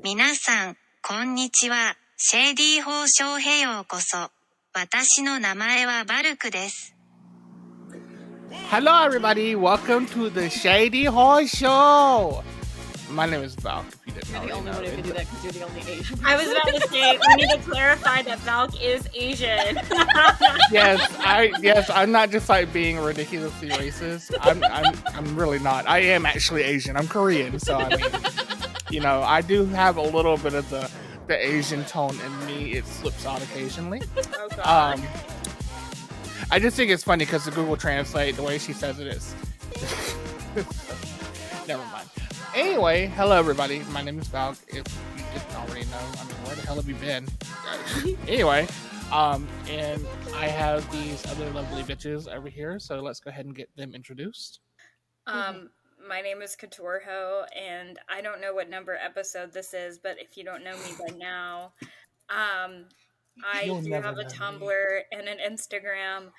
皆さん、こんにちは。シェーディー放送へようこそ。私の名前はバルクです。Hello, everybody. Welcome to the Shady Horse Show. My name is Valk. If you didn't You're the only one who can do that because you're the only Asian. I was about to say, we need to clarify that Valk is Asian. Yes, I'm not just like being ridiculously racist. I'm really not. I am actually Asian. I'm Korean, so I mean, you know, I do have a little bit of the Asian tone in me. It slips out occasionally. Oh God. I just think it's funny because the Google Translate, the way she says it is. Never mind. Anyway, hello everybody. My name is Valk. If you didn't already know, I mean, where the hell have you been? Anyway, and I have these other lovely bitches over here, so let's go ahead and get them introduced. My name is Katorho, and I don't know what number episode this is, but if you don't know me by now, I You'll do never have a know me. Tumblr and an Instagram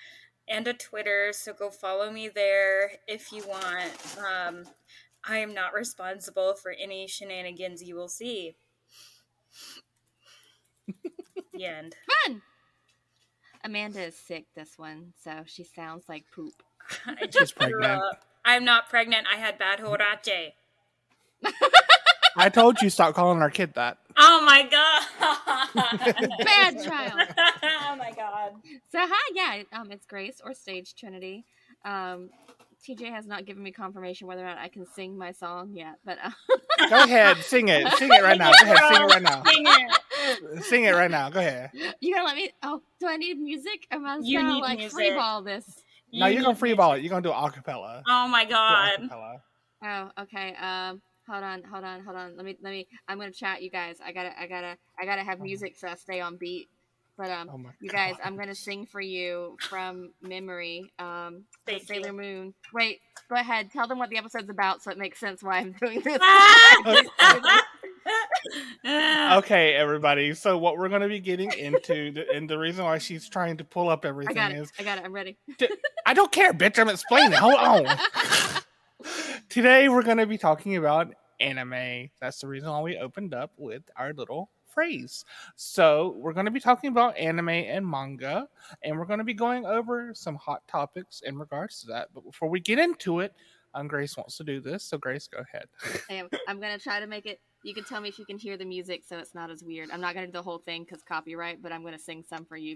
and a Twitter, so go follow me there if you want. I am not responsible for any shenanigans you will see. The end. Fun! Amanda is sick this one, so she sounds like poop. I just grew up. I'm not pregnant. I had bad horache. I told you stop calling our kid that. Oh my God! Bad child. Oh my God. So hi, yeah, it's Grace or Stage Trinity. TJ has not given me confirmation whether or not I can sing my song yet, but Go ahead, sing it right now. Go ahead, sing it right now. Sing it. Sing it right now. Go ahead. You gonna let me? Oh, do I need music? Or am I You gonna need like music. freeball this? No, you're gonna freeball it. You're gonna do a cappella. Oh my God. Oh, okay. Hold on. Let me. I'm gonna chat, you guys. I gotta have music so I stay on beat. But Oh my you guys, God. I'm gonna sing for you from memory. The Thank Sailor you. Moon. Wait, go ahead. Tell them what the episode's about, so it makes sense why I'm doing this. Okay, everybody. So what we're going to be getting into, and the reason why she's trying to pull up everything is... I got it. I'm ready. I don't care, bitch. I'm explaining. Hold on. Today, we're going to be talking about anime. That's the reason why we opened up with our little phrase. So we're going to be talking about anime and manga, and we're going to be going over some hot topics in regards to that. But before we get into it, Grace wants to do this. So Grace, go ahead. I'm going to try to make it... You can tell me if you can hear the music so it's not as weird. I'm not going to do the whole thing because copyright, but I'm going to sing some for you.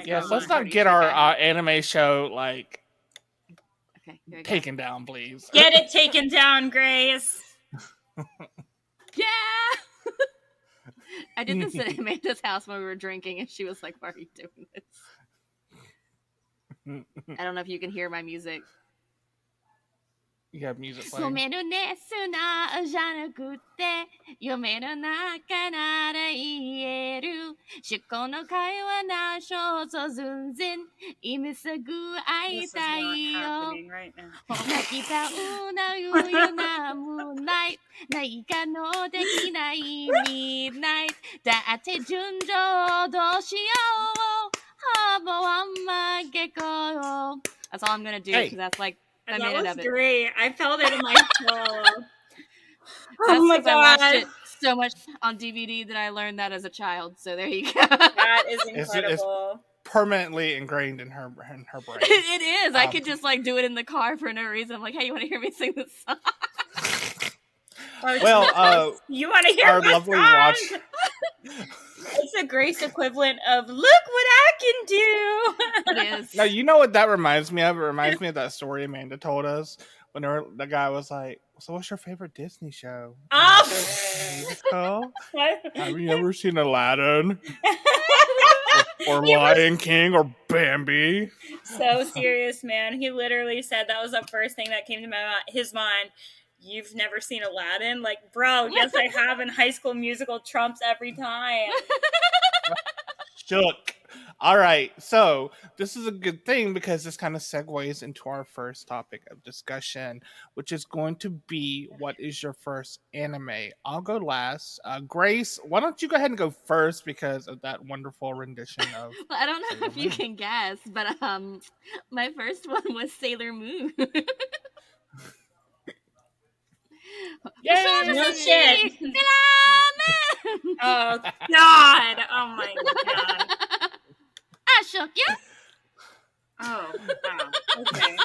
Yes, let's not get our anime show, like, okay, here we taken down, please. Get it taken down, Grace. Yeah! I did this at Amanda's house when we were drinking, and she was like, why are you doing this? I don't know if you can hear my music. You have music playing. 染めるね素直じゃなくて読める中なら言える思考の会話な少々全然今すぐ会いたいよほなきたうなゆゆなむない何かのできないみないだって順調どうしようほぼあんまげこよ That's all I'm gonna do because that's like that was great. I felt it in my soul. Oh my God. I watched it so much on DVD that I learned that as a child. So there you go. That is incredible. It's permanently ingrained in her brain. It is. I could just like do it in the car for no reason. I'm like, hey, you want to hear me sing this song? Well, you want to hear our lovely song? watch. It's a Grace equivalent of look what I can do. It is. Now, you know what that reminds me of? It reminds me of that story Amanda told us when the guy was like, so what's your favorite Disney show? Oh! Have you ever seen Aladdin? or Lion King or Bambi? So serious, man. He literally said that was the first thing that came to his mind. You've never seen Aladdin? Like, bro, yes I have, in High School Musical trumps every time. Shook. All right, so this is a good thing because this kind of segues into our first topic of discussion, which is going to be, what is your first anime? I'll go last. Grace, why don't you go ahead and go first because of that wonderful rendition of... Well, I don't know if you can guess, but my first one was Sailor Moon. Yay! No shit! Oh God! Oh my God! I shook you. Oh wow! Okay,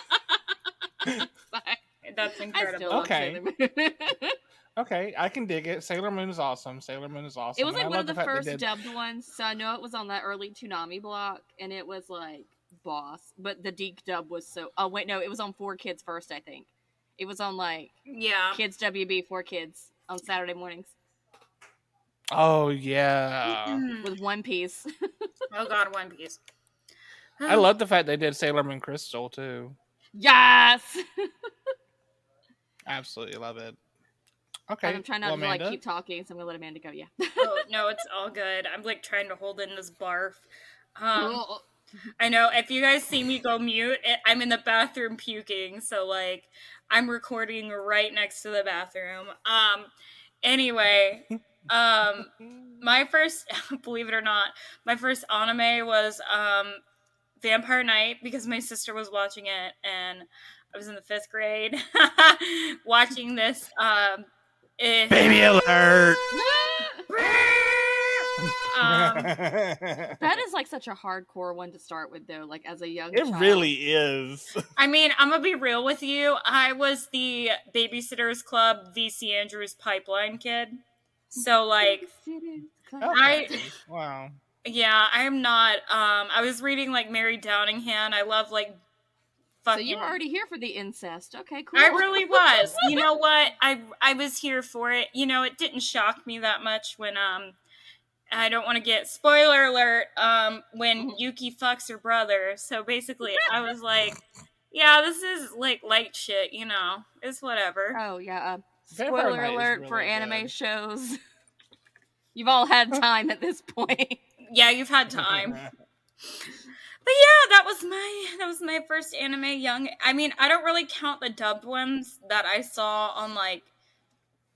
Sorry. that's I incredible. still love Okay. Sailor Moon. Okay, I can dig it. Sailor Moon is awesome. Sailor Moon is awesome. It was And like I one love of the the fact they first did. dubbed ones, so I know it was on that early Toonami block, and it was like boss. But the Deke dub was so. Oh wait, no, it was on 4Kids first, I think. It was on like Yeah. Kids WB 4Kids on Saturday mornings Oh yeah, with One Piece. Oh God, One Piece. I love the fact they did Sailor Moon Crystal too. Yes. Absolutely love it. I'm Okay, trying not well, to like Amanda. keep talking, so I'm gonna let Amanda go. Yeah. Oh no, it's all good. I'm like trying to hold in this barf. I know if you guys see me go mute, I'm in the bathroom puking, so like I'm recording right next to the bathroom. Anyway, my first believe it or not, my first anime was Vampire Night because my sister was watching it and I was in the 5th grade watching this Baby alert! That is like such a hardcore one to start with, though. Like as a young It child. really is. I mean, I'm gonna be real with you. I was the Babysitters Club VC Andrews pipeline kid. So like Okay. Wow. yeah, I am not I was reading like Mary Downinghan. I love like So fucking you were already here for the incest. Okay, cool. I really was. You know what? I was here for it. You know, it didn't shock me that much when I don't want to get spoiler alert when Yuki fucks her brother. So basically I was like, yeah, this is like light shit, you know. It's whatever. Oh yeah. Vampire Spoiler Night is alert for really anime good. shows. You've all had time at this point. Yeah, you've had time. But yeah, that was my first anime young. I mean, I don't really count the dubbed ones that I saw on like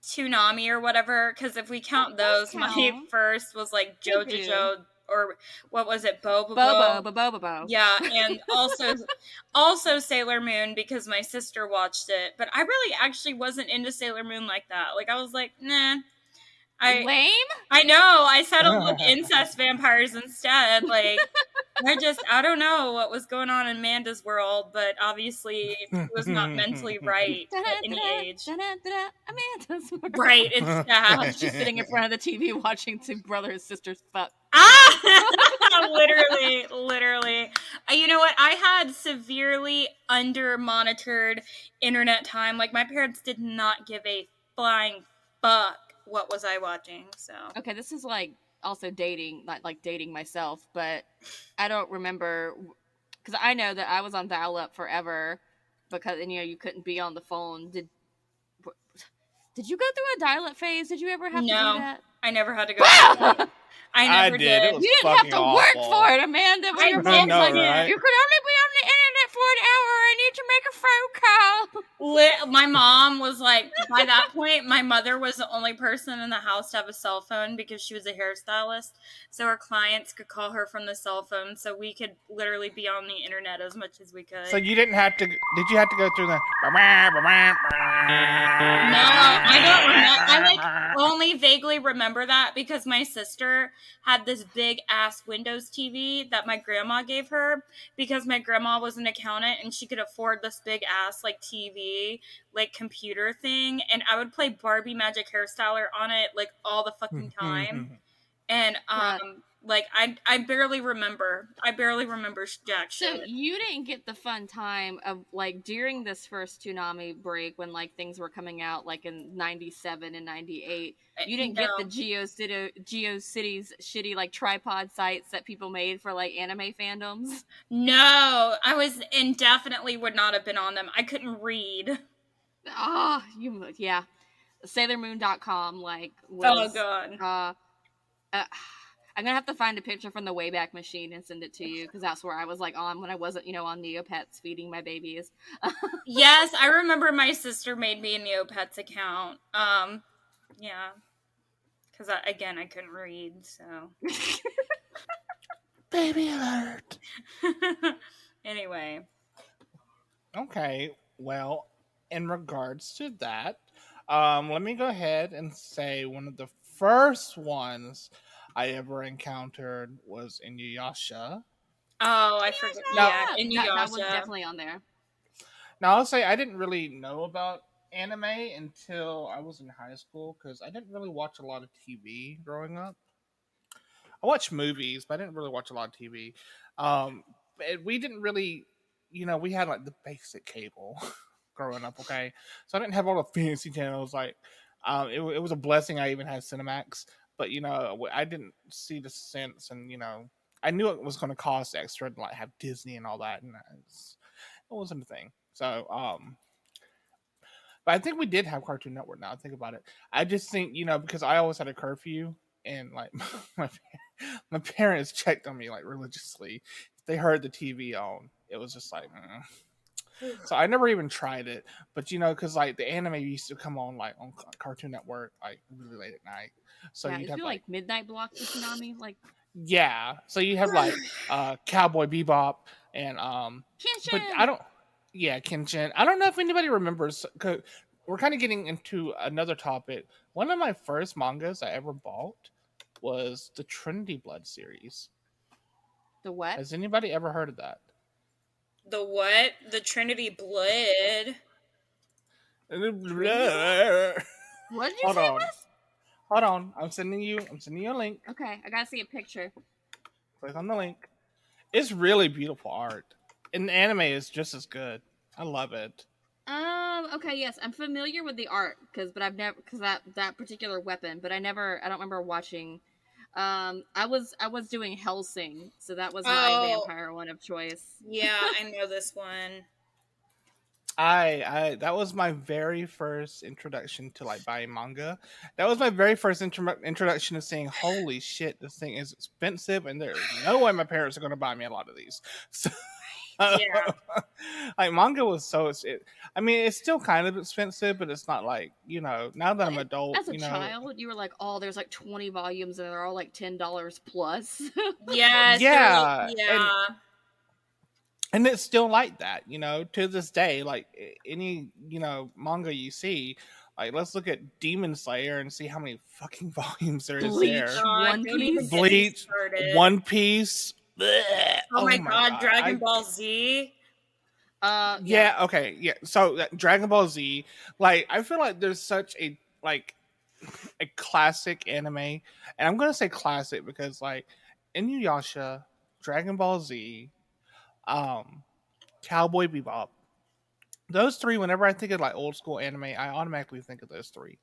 Toonami or whatever, because if we count those, my count. first was like They do. JoJo or what was it, Bobo. Yeah, and also Sailor Moon because my sister watched it, but I really actually wasn't into Sailor Moon like that. Like I was like, nah. Lame? I know. I settled with incest vampires instead. Like I don't know what was going on in Amanda's world, but obviously it was not mentally right at any age. Amanda's world. Right, it's sad. She's sitting in front of the TV watching two brothers and sisters fuck. Literally. You know what? I had severely under monitored internet time. Like my parents did not give a flying fuck what was I watching. So Okay, this is like also dating, not like dating myself, but I don't remember because I know that I was on dial up forever because and, you couldn't be on the phone. Did you go through a dial up phase? Did you ever have to do that? I never had to go through that. I never did. It was You didn't have to fucking work awful. for it, Amanda. When your I mom's know, like, right? you could only be on the internet for an hour. I need to make a phone call. My mom was like, by that point, my mother was the only person in the house to have a cell phone because she was a hairstylist. So her clients could call her from the cell phone. So we could literally be on the internet as much as we could. So you didn't have to. Did you have to go through the? No, I don't remember. I like only vaguely remember that because my sister had this big ass Windows TV that my grandma gave her because my grandma was an accountant and she could afford this big ass like TV, like computer thing, and I would play Barbie Magic Hairstyler on it like all the fucking time. And like I barely remember jack So shit. you didn't get the fun time of like during this first Toonami break when like things were coming out like in 97 and 98. You didn't get the GeoCities shitty like tripod sites that people made for like anime fandoms. No, I was indefinitely would not have been on them. I couldn't read. Oh, yeah. SailorMoon.com like Oh was god. I'm gonna have to find a picture from the Wayback Machine and send it to you because that's where I was like on when I wasn't, on Neopets feeding my babies. Yes, I remember my sister made me a Neopets account. Yeah, because again I couldn't read, so. Baby alert. Anyway. Okay, well, in regards to that, let me go ahead and say one of the first ones I ever encountered was Inuyasha. Oh, I forgot. Now, Yeah, That was Inuyasha. definitely on there. now I'll say I didn't really know about anime until I was in high school because I didn't really watch a lot of TV growing up. I watched movies, but I didn't really watch a lot of TV. We didn't really, we had like the basic cable growing up. Okay, so I didn't have all the fancy channels. Like, it was a blessing I even had Cinemax, but I didn't see the sense, and I knew it was going to cost extra to like have Disney and all that, and it wasn't a thing. So, but I think we did have Cartoon Network. Now I think about it, I just think because I always had a curfew, and like my my parents checked on me like religiously. If they heard the TV on, it was just like. So I never even tried it, but because like the anime used to come on like on Cartoon Network like really late at night, so Yeah, you'd it'd have be like like midnight blocks of Tsunami, like yeah, so you have like Cowboy Bebop and but Kenshin. I don't yeah Kenshin. I don't know if anybody remembers. 'Cause we're kind of getting into another topic. One of my first mangas I ever bought was the Trinity Blood series. The what? Has anybody ever heard of that? The what? The Trinity Blood. What did you Hold say, on. Wes? Hold on. I'm sending you a link. Okay, I gotta see a picture. Click on the link. It's really beautiful art. And the anime is just as good. I love it. Okay, yes, I'm familiar with the art but I've never because that particular weapon, but I don't remember watching. I was doing Hellsing, so that was my Oh, vampire one of choice. yeah, I know this one. I that was my very first introduction to like buying manga. That was my very first introduction to saying, "Holy shit, this thing is expensive," and there's no way my parents are going to buy me a lot of these. So, Yeah. like manga was I mean, it's still kind of expensive, but it's not like Now that Well, I'm adult, as a child, you were like, "Oh, there's like 20 volumes, and they're all like $10 plus." Yes, they're like, yeah, yeah. and it's still like that to this day. Like any manga you see, like let's look at Demon Slayer and see how many fucking volumes there is Bleach, there. God, One don't even Piece. get me Bleach, started. One Piece. Bleh. Oh my Oh my God, god! Dragon I Ball Z. Yeah. Yeah, okay, yeah. So Dragon Ball Z, like I feel like there's such a classic anime, and I'm gonna say classic because like Inuyasha, Dragon Ball Z, um, Cowboy Bebop. Those three, whenever I think of like old school anime, I automatically think of those three.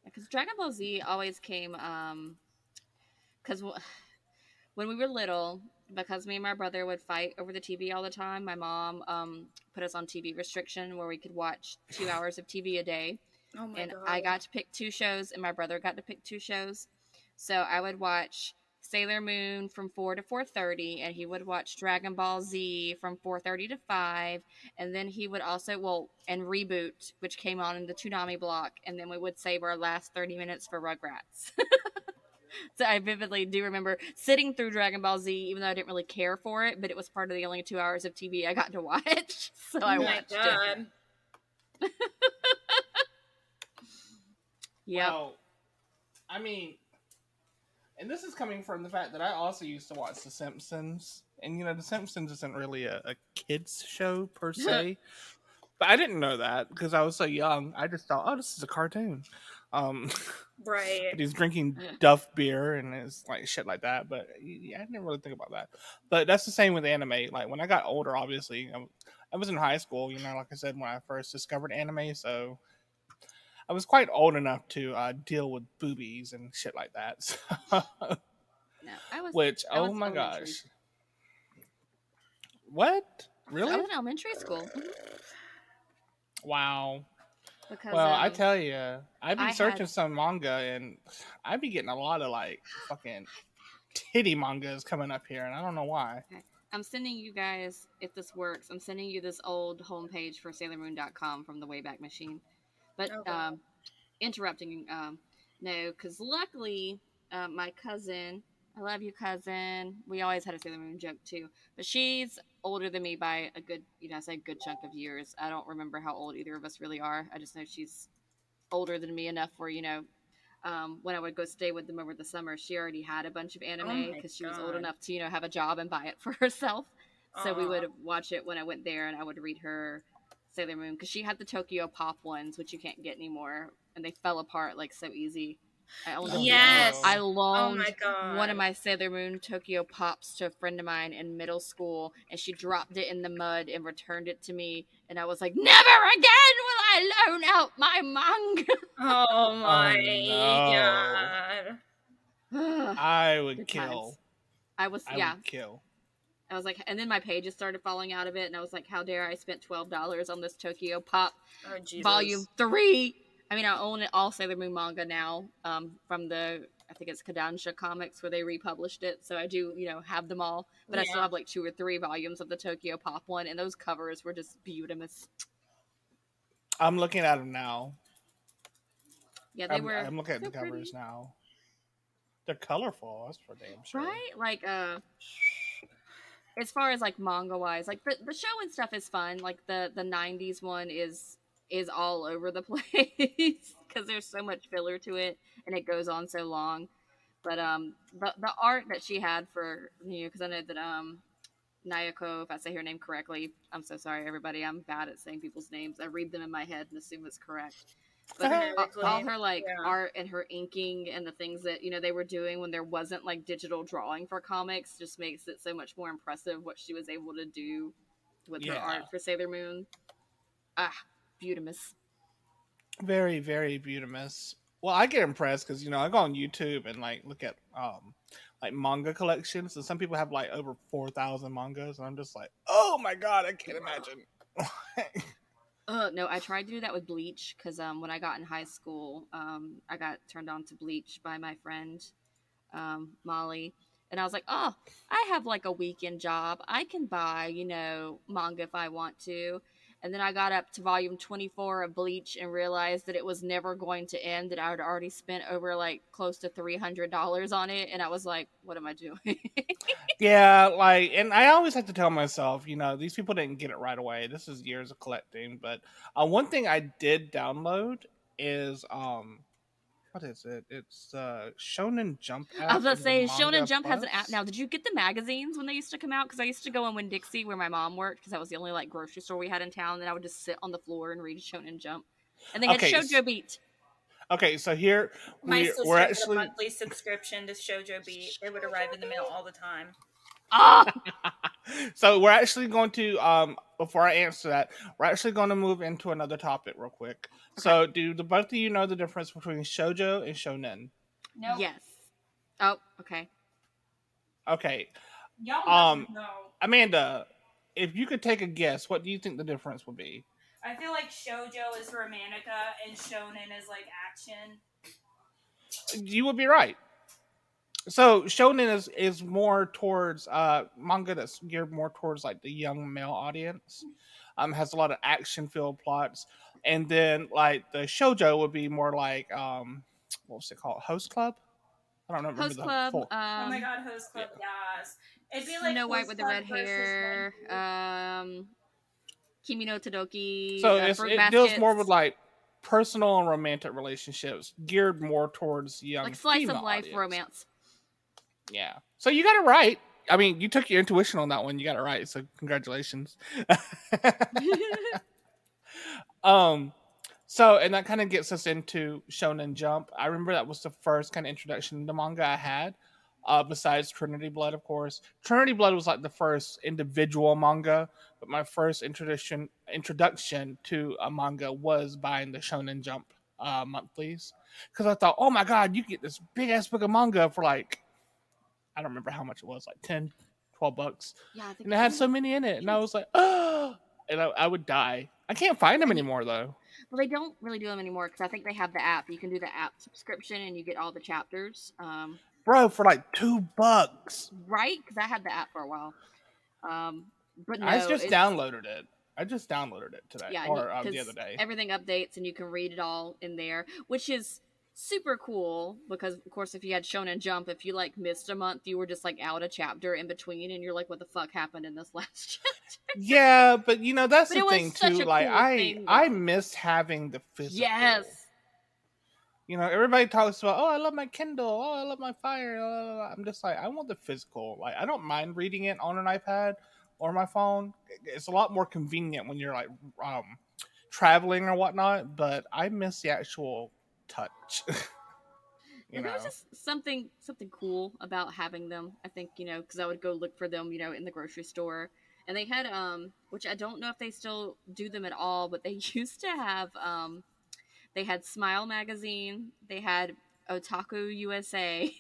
Because Dragon Ball Z always came, because when we were little, because me and my brother would fight over the TV all the time, my mom put us on TV restriction where we could watch 2 hours of TV a day. Oh my And I God. got to pick two shows, and my brother got to pick two shows. So I would watch Sailor Moon from 4 to 4:30, and he would watch Dragon Ball Z from 4:30 to 5, and then he would also and Reboot, which came on in the Toonami block, and then we would save our last 30 minutes for Rugrats. So I vividly do remember sitting through Dragon Ball Z, even though I didn't really care for it, but it was part of the only 2 hours of TV I got to watch, so Oh I my watched it. God. Yep. Well, I mean, and this is coming from the fact that I also used to watch The Simpsons, and The Simpsons isn't really a kids show per se, but I didn't know that because I was so young. I just thought, oh, this is a cartoon. Um, Right. but he's drinking Duff beer and it's like shit like that. But yeah, I didn't really think about that. But that's the same with anime. Like when I got older, obviously, I was in high school. Like I said, when I first discovered anime, so I was quite old enough to deal with boobies and shit like that. So, No, which, I oh was my elementary. gosh, what? I Really? was in elementary school. Wow. Because Well, I tell you, I'd be I searching had some manga and I'd be getting a lot of like fucking titty mangas coming up here, and I don't know why. okay, I'm sending you guys, if this works, I'm sending you this old homepage for SailorMoon.com from the Wayback Machine. But Okay. interrupting, no, because luckily, my cousin, I love you, cousin. We always had a Sailor Moon joke too, but she's older than me by a good, I say good chunk of years. I don't remember how old either of us really are. I just know she's older than me enough where when I would go stay with them over the summer, she already had a bunch of anime my because she was old God. enough to have a job and buy it for herself. So we Aw. would watch it when I went there, and I would read her Sailor Moon because she had the Tokyo Pop ones, which you can't get anymore, and they fell apart like so easy. I owned a Yes. I no. Oh my loaned one of God. my Sailor Moon Tokyo Pops to a friend of mine in middle school, and she dropped it in the mud and returned it to me. And I was like, never again will I loan out my manga. Oh my no. Ugh, I would Good kill. times. I was, I yeah. would kill. I was like, and then my pages started falling out of it, and I was like, how dare I spent $12 on this Tokyo Pop Oh Jesus. Volume 3? I mean, I own it all Sailor Moon manga now, from the, I think it's Kodansha Comics where they republished it, so I do, have them all, but I still Yeah. have like 2 or 3 volumes of the Tokyo Pop one, and those covers were just beautiful. I'm looking at them now. Yeah, they were I'm looking at so the covers pretty. now. They're colorful. That's for damn sure. Right? Like, as far as like manga wise, like the show and stuff is fun. Like the 90s one is all over the place because there's so much filler to it and it goes on so long. But the art that she had for because I know that Nayako, if I say her name correctly, I'm so sorry everybody. I'm bad at saying people's names. I read them in my head and assume it's correct. But all her like Yeah. art and her inking and the things that they were doing when there wasn't like digital drawing for comics just makes it so much more impressive what she was able to do with her Yeah. art for Sailor Moon. Beautimous. Very, very beautiful. Well, I get impressed because I go on YouTube and like look at like manga collections, and some people have like over 4,000 mangas, and I'm just like, oh my god, I can't imagine. No, I tried to do that with Bleach because when I got in high school, I got turned on to Bleach by my friend Molly, and I was like, oh, I have like a weekend job. I can buy manga if I want to. And then I got up to volume 24 of Bleach and realized that it was never going to end. That I had already spent over like close to $300 on it, and I was like, what am I doing? Yeah, like, and I always have to tell myself, these people didn't get it right away. This is years of collecting. But one thing I did download is what is it? It's Shonen Jump app. I was gonna in the say Manga Shonen Jump has an app Plus. now. Did you get the magazines when they used to come out? Because I used to go in Winn Dixie where my mom worked because that was the only like grocery store we had in town. And I would just sit on the floor and read Shonen Jump. And they had Okay, Shoujo Beat. Okay, so here My sister we're had a actually monthly subscription to Shoujo Beat. It would arrive in the mail all the time. Ah, so we're actually going to before I answer that, we're actually going to move into another topic real quick. So do the both of you know the difference between shoujo and shonen? No. yes. Oh, okay. Okay. Y'all Um know. Amanda, if you could take a guess, what do you think the difference would be? I feel like Shoujo is romantica and Shonen is like action. You would be right. So shonen is more towards manga that's geared more towards like the young male audience. Has a lot of action filled plots, and then like the shoujo would be more like what was it called, Host Club? I don't remember Host the Club. full. Oh my god, Host Club, yes. It'd be like Snow White Host with the Club red versus hair. One Kimi no Todoki. So Fruit it baskets. deals more with like personal and romantic relationships, geared more towards young like slice female of life audience. romance. Yeah. So you got it right. I mean, you took your intuition on that one. You got it right. So congratulations. So and that kind of gets us into Shonen Jump. I remember that was the first kind of introduction to manga I had. Besides Trinity Blood, of course. Trinity Blood was like the first individual manga, but my first introduction to a manga was buying the Shonen Jump monthlies. Because I thought, oh my god, you get this big ass book of manga for like, I don't remember how much it was, like 10, $12. Yeah, I think And it had so many in it. And I was like, oh, and I would die. I can't find them anymore though. Well, they don't really do them anymore because I think they have the app. You can do the app subscription and you get all the chapters. Bro, for like $2. Right? Because I had the app for a while. But no, I just downloaded it. I just downloaded it today yeah, or the 'cause other day. everything updates and you can read it all in there, which is super cool because, of course, if you had Shonen Jump, if you like missed a month, you were just like out a chapter in between, and you're like, "What the fuck happened in this last chapter?" Yeah, but that's But the it was thing such too. a Like cool thing, I though. miss having the physical. Yes. You know, everybody talks about, oh, I love my Kindle, oh, I love my Fire. I'm just like, I want the physical. Like, I don't mind reading it on an iPad or my phone. It's a lot more convenient when you're like traveling or whatnot. But I miss the actual touch. Yeah, You there was know, just something cool about having them. I think because I would go look for them, in the grocery store, and they had which I don't know if they still do them at all, but they used to have they had Smile magazine, they had Otaku USA,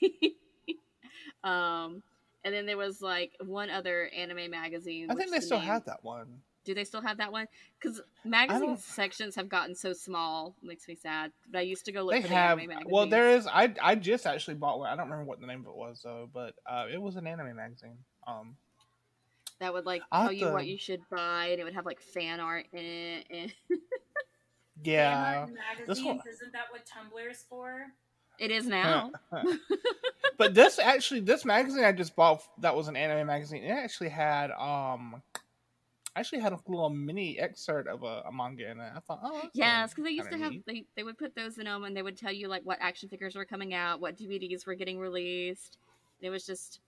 um, and then there was like one other anime magazine, I think which they the still name. have that one. Do they still have that one? Because I magazine don't. sections have gotten so small, it makes me sad. But I used to go look They for the have. anime Well, magazines there is. I just actually bought one. I don't remember what the name of it was though, but it was an anime magazine. that would like I tell have you what to. you should buy, and it would have like fan art in it. And Fan art Yeah, in this one. magazines, isn't that what Tumblr's for? it is now. But this actually, this magazine I just bought that was an anime magazine. It actually had a little mini excerpt of a manga in it. I thought, oh, that's Yes, because they kind used of to have neat. they would put those in them, and they would tell you like what action figures were coming out, what DVDs were getting released. It was just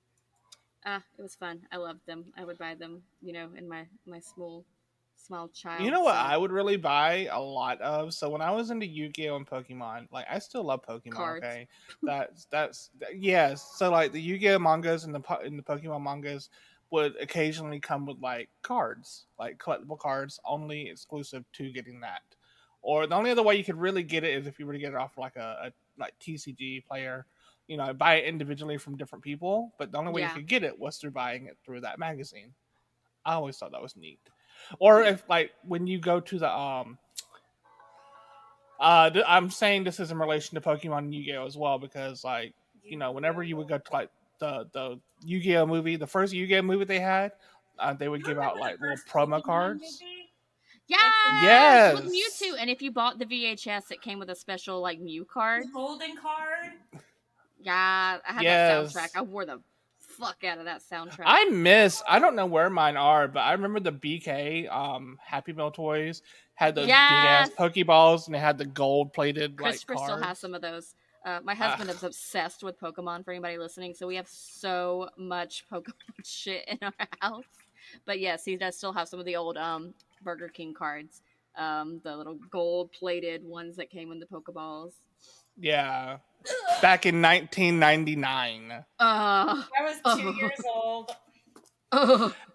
it was fun. I loved them. I would buy them, in my small You child know what self. I would really buy a lot of? So when I was into Yu-Gi-Oh and Pokemon, like I still love Pokemon. Cards. Okay, yes. So like the Yu-Gi-Oh mangas and the Pokemon mangas would occasionally come with like cards, like collectible cards, only exclusive to getting that. Or the only other way you could really get it is if you were to get it off like a like TCG player. You know, buy it individually from different people, but the only way you Yeah, could get it was through buying it through that magazine. I always thought that was neat. Or yeah. if like when you go to the I'm saying this is in relation to Pokemon and Yu-Gi-Oh as well because like whenever you would Yu-Gi-Oh! go to like the Yu-Gi-Oh movie, the first Yu-Gi-Oh movie they had, they would You give out remember like the little first promo Pokemon cards. movie? Like the Yes, with Mewtwo, Yes. and if you bought the VHS, it came with a special like Mew card. golden card? Yeah, I had that soundtrack. Yes. I wore the fuck out of that soundtrack. I don't know where mine are, but I remember the BK Happy Meal toys had those big ass Yes, Pokeballs and they had the gold plated like Christopher still has cards. some of those. My Uh, husband is obsessed with Pokemon. For anybody listening, so we have so much Pokemon shit in our house. But yes, he does still have some of the old Burger King cards, the little gold plated ones that came in the Pokeballs. yeah. Back in 1999. Uh, I was 2 years old.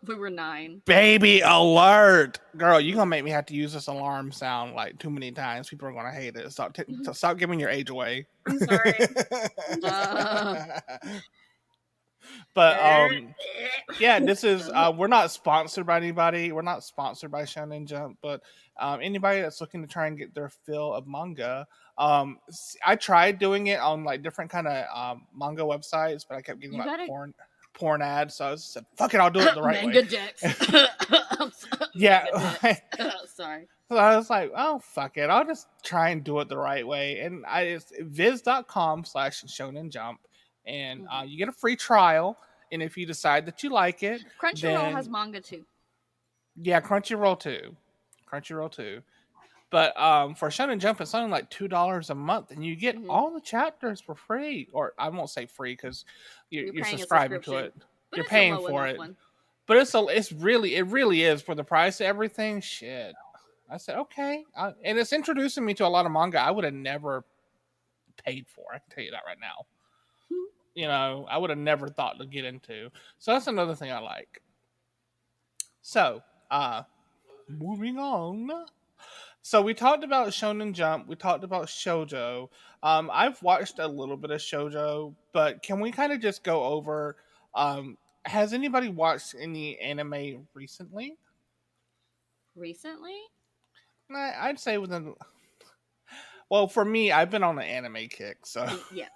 we were 9. Baby alert, girl! You gonna make me have to use this alarm sound like too many times. People are gonna hate it. Stop giving your age away. I'm sorry. Uh, But yeah, this is we're not sponsored by anybody. We're not sponsored by Shonen Jump, but anybody that's looking to try and get their fill of manga. I tried doing it on like different kind of manga websites, but I kept getting you like gotta porn ads. So I just said, "Fuck it, I'll do it the right way." manga decks. Yeah. Manga decks. Sorry. So I was like, oh, fuck it. I'll just try and do it the right way. And it's viz.com/shonen jump. And Mhm. you get a free trial. And if you decide that you like it, Crunchyroll has then manga too. yeah, Crunchyroll too. Crunchyroll too. But for Shonen Jump, it's only like $2 a month, and you get Mhm. all the chapters for free. Or I won't say free because You're you're paying a subscribing to subscription, it. but You're it's a paying low for enough it. one. But it really is for the price of everything. Shit. I said, okay. And it's introducing me to a lot of manga I would have never paid for. I can tell you that right now. I would have never thought to get into. So that's another thing I like. So, moving on. So we talked about Shonen Jump. We talked about Shoujo. I've watched a little bit of Shoujo, but can we kind of just go over? Has anybody watched any anime recently? Recently? I'd say within. Well, for me, I've been on an anime kick. So Yes.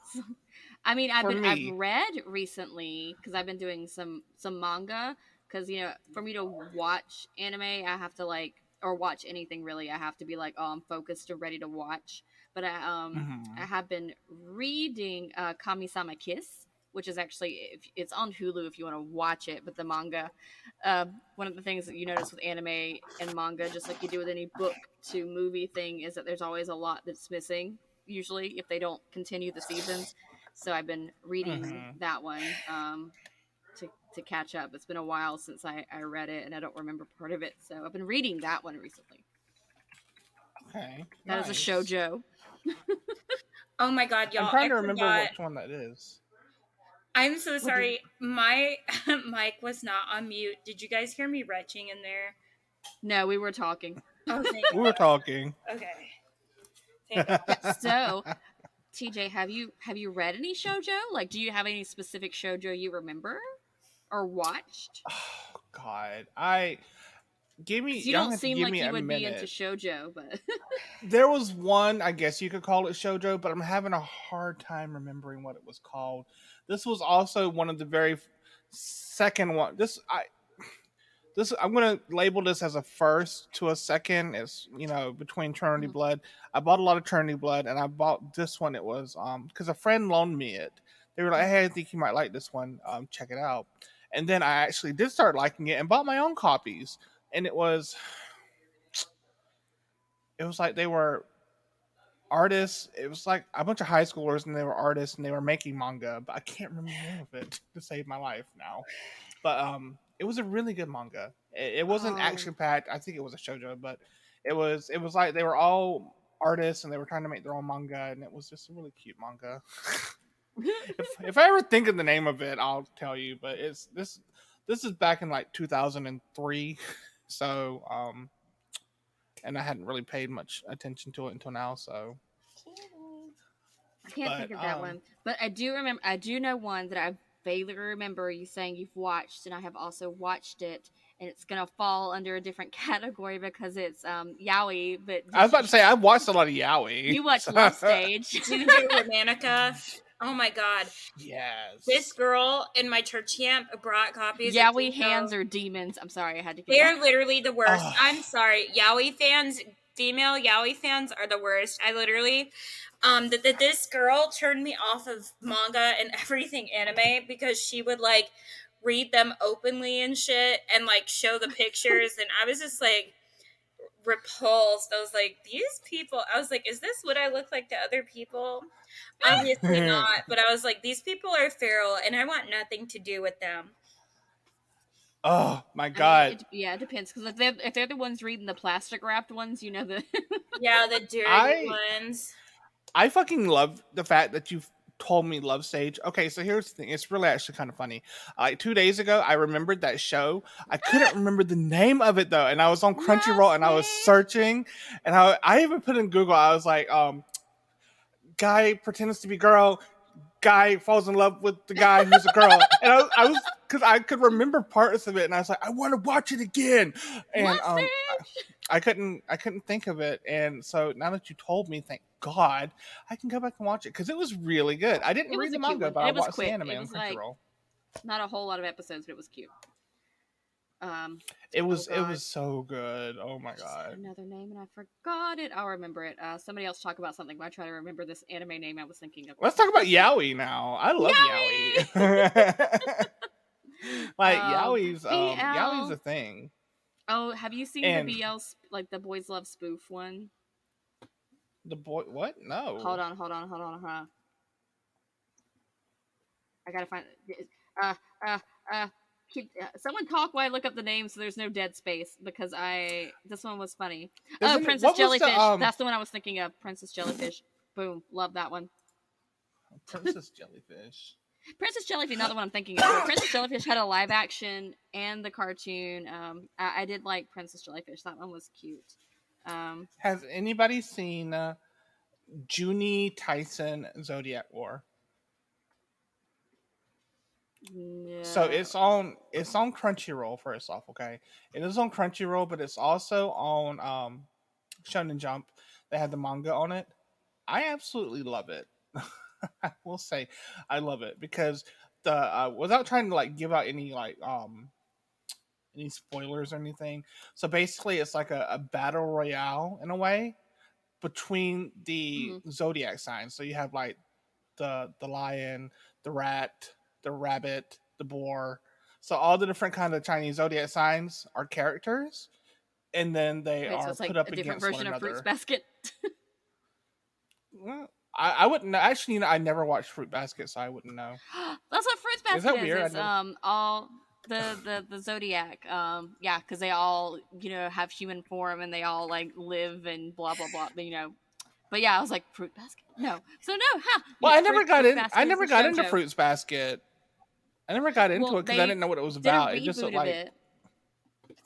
I mean, for I've me, read recently because I've been doing some manga because for me to watch anime I have to like or watch anything really I have to be like, oh, I'm focused and ready to watch. But I mhm. have been reading Kami-sama Kiss, which is actually it's on Hulu if you want to watch it. But the manga, one of the things that you notice with anime and manga, just like you do with any book to movie thing, is that there's always a lot that's missing. usually if they don't continue the seasons. So I've been reading that one to catch up. It's been a while since I read it, and I don't remember part of it. So I've been reading that one recently. Okay, that is a shoujo. Oh my god, y'all! I'm trying to remember which one that is. I'm so sorry. My mic was not on mute. Did you guys hear me retching in there? No, we were talking. Oh, thank We were talking. Okay. Thank God. Yeah, so, TJ, have you read any shoujo? Like, do you have any specific shoujo you remember or watched? Oh God, You don't seem like you would be into shoujo, but there was one, I guess you could call it shoujo, but I'm having a hard time remembering what it was called. This was also one of the very second one. I'm gonna label this as a first to a second. It's between Trinity Blood. I bought a lot of Trinity Blood, and I bought this one. It was because a friend loaned me it. They were like, "Hey, I think you might like this one. Check it out." And then I actually did start liking it and bought my own copies. And it was like they were artists. It was like a bunch of high schoolers, and they were artists, and they were making manga. But I can't remember the name of it to save my life now. But it was a really good manga. It wasn't action packed. I think it was a shoujo, but it was like they were all artists, and they were trying to make their own manga, and it was just a really cute manga. if I ever think of the name of it, I'll tell you. But this is back in like 2003, so and I hadn't really paid much attention to it until now. So I can't think of that one. But I do remember. I do know one that I vaguely remember you saying you've watched, and I have also watched it. And it's gonna fall under a different category because it's yaoi. But I was about to say I've watched a lot of yaoi. You watched Love Stage, Ginger Romanica. Oh my god! Yes. This girl in my church camp brought copies. Yaoi hands are demons. I'm sorry, I had to. They're literally the worst. I'm sorry, yaoi fans. Female yaoi fans are the worst. I literally. This girl turned me off of manga and everything anime because she would like read them openly and shit and like show the pictures and I was just like repulsed. I was like, these people, I was like, is this what I look like to other people? Obviously not, but I was like, these people are feral and I want nothing to do with them. Oh my god! It depends because if they're the ones reading the plastic wrapped ones, you know the the dirty ones. I fucking love the fact that you've told me Love Stage. Okay, so here's the thing. It's really actually kind of funny. Like 2 days ago, I remembered that show. I couldn't remember the name of it though, and I was on Crunchyroll and I was searching, and I even put in Google. I was like, guy pretends to be girl. Guy falls in love with the guy who's a girl, and I was because I could remember parts of it, and I was like, I want to watch it again, and I couldn't think of it, and so now that you told me, thank God, I can go back and watch it because it was really good. I didn't read the manga, but I watched the anime on Crunchyroll. Not a whole lot of episodes, but it was cute. It was so good. Oh my god! Another name, and I forgot it. I'll remember it. Somebody else talk about something. But I try to remember this anime name I was thinking of. Let's talk about yaoi now. I love yaoi. Like yaoi's a thing. Oh, have you seen the BL like the Boys Love spoof one? The boy what? No. Hold on. I gotta find someone talk while I look up the name so there's no dead space because this one was funny. Princess Jellyfish. That's the one I was thinking of. Princess Jellyfish. Boom. Love that one. Princess Jellyfish. Princess Jellyfish, not the one I'm thinking of. Princess Jellyfish had a live action and the cartoon. I did like Princess Jellyfish. That one was cute. Has anybody seen Junie Tyson Zodiac War? No. So it's on Crunchyroll first off, okay? It is on Crunchyroll, but it's also on Shonen Jump. They had the manga on it. I absolutely love it. I will say I love it because the without trying to like give out any like any spoilers or anything. So basically it's like a battle royale in a way between the zodiac signs. So you have like the lion, the rat, the rabbit, the boar. So all the different kind of Chinese zodiac signs are characters, and then they are so it's like put up a different against version one of another. Fruits Basket. Well, I wouldn't know. Actually, I never watched Fruit Basket, so I wouldn't know. That's what Fruits Basket Is that weird? It's all the zodiac. Yeah, because they all have human form and they all like live and blah blah blah. But yeah, I was like Fruit Basket. No, so no, huh? Well, Yeah, I never got Fruits in. Basket I is never a got into shoujo. Fruits Basket. I never got into Well, it because I they didn't know what it was did a about. It just reboot looked of like it.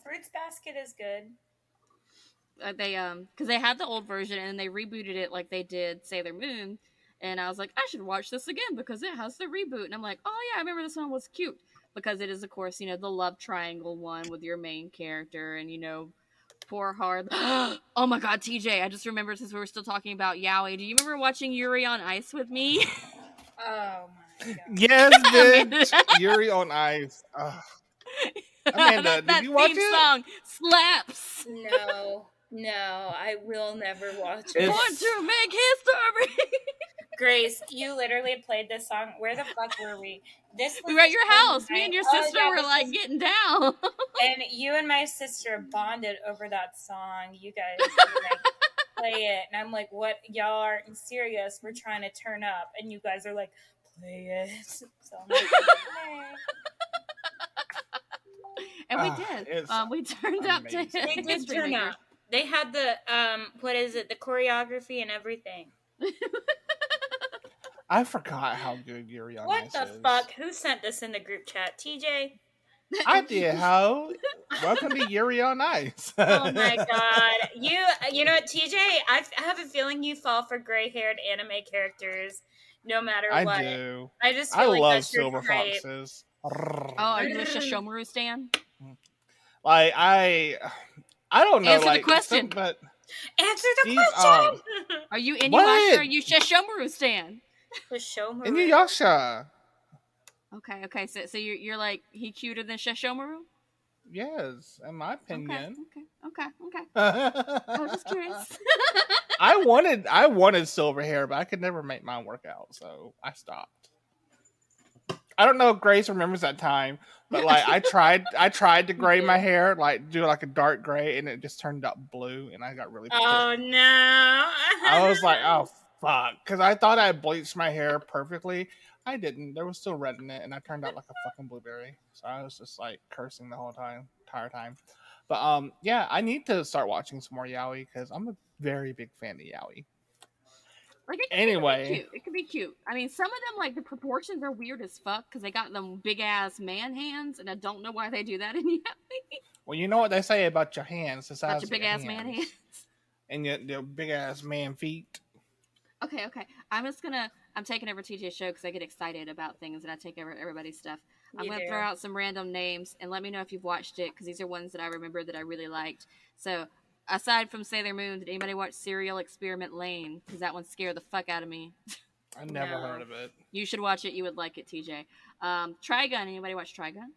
Fruits Basket is good. They because they had the old version and they rebooted it like they did Sailor Moon, and I was like, I should watch this again because it has the reboot, and I'm like, oh yeah, I remember this one was cute because it is of course the love triangle one with your main character and poor hard. Oh my god, TJ, I just remembered since we were still talking about yaoi. Do you remember watching Yuri on Ice with me? Oh my god. yes, bitch. Yuri on Ice. Ugh. Amanda, did you watch theme it? song slaps. No, I will never watch It's- it. Want to make history. Grace, you literally played this song. Where the fuck were we? We were at your house. Me and your sister were this like was- getting down. and you and my sister bonded over that song. You guys were like, play it, and I'm like, what? Y'all aren't serious. We're trying to turn up, and you guys are like, play it. So I'm like, okay. And we did. We turned up to amazing. They did History turn Maker. up. They had the what is it? The choreography and everything. I forgot how good Yuri on What Ice the is. fuck? Who sent this in the group chat? TJ? I did, ho. Welcome to Yuri on Ice. Oh my god. You know what, TJ? I have a feeling you fall for gray-haired anime characters no matter I what. do. I just I feel like love that's your Silver type. Foxes. Oh, are you a Shoshomaru stan? Like I don't know. Answer the like question. but Answer the these, question! Are you Inuyasha What? or are you Shoshomaru stan? Was Shomaru. Inuyasha. Okay. So you're like he cuter than Shoshomaru? Yes, in my opinion. Okay. I was just curious. I wanted silver hair, but I could never make mine work out, so I stopped. I don't know if Grace remembers that time, but like I tried to gray my hair, like do like a dark gray, and it just turned out blue, and I got really pissed. Oh no. I was like, oh fuck, because I thought I bleached my hair perfectly. I didn't. There was still red in it, and I turned out like a fucking blueberry. So I was just like cursing the whole entire time. But yeah, I need to start watching some more yaoi because I'm a very big fan of yaoi. Like it Anyway. could be cute. I mean, some of them like the proportions are weird as fuck because they got them big ass man hands, and I don't know why they do that in yaoi. Well, you know what they say about your hands, the size About your of big ass man hands. and your big ass man feet. Okay. I'm taking over TJ's show because I get excited about things and I take over everybody's stuff. I'm going to throw out some random names and let me know if you've watched it because these are ones that I remember that I really liked. So, aside from Sailor Moon, did anybody watch Serial Experiment Lane? Because that one scared the fuck out of me. I never heard of it. You should watch it. You would like it, TJ. Trigun. Anybody watch Trigun?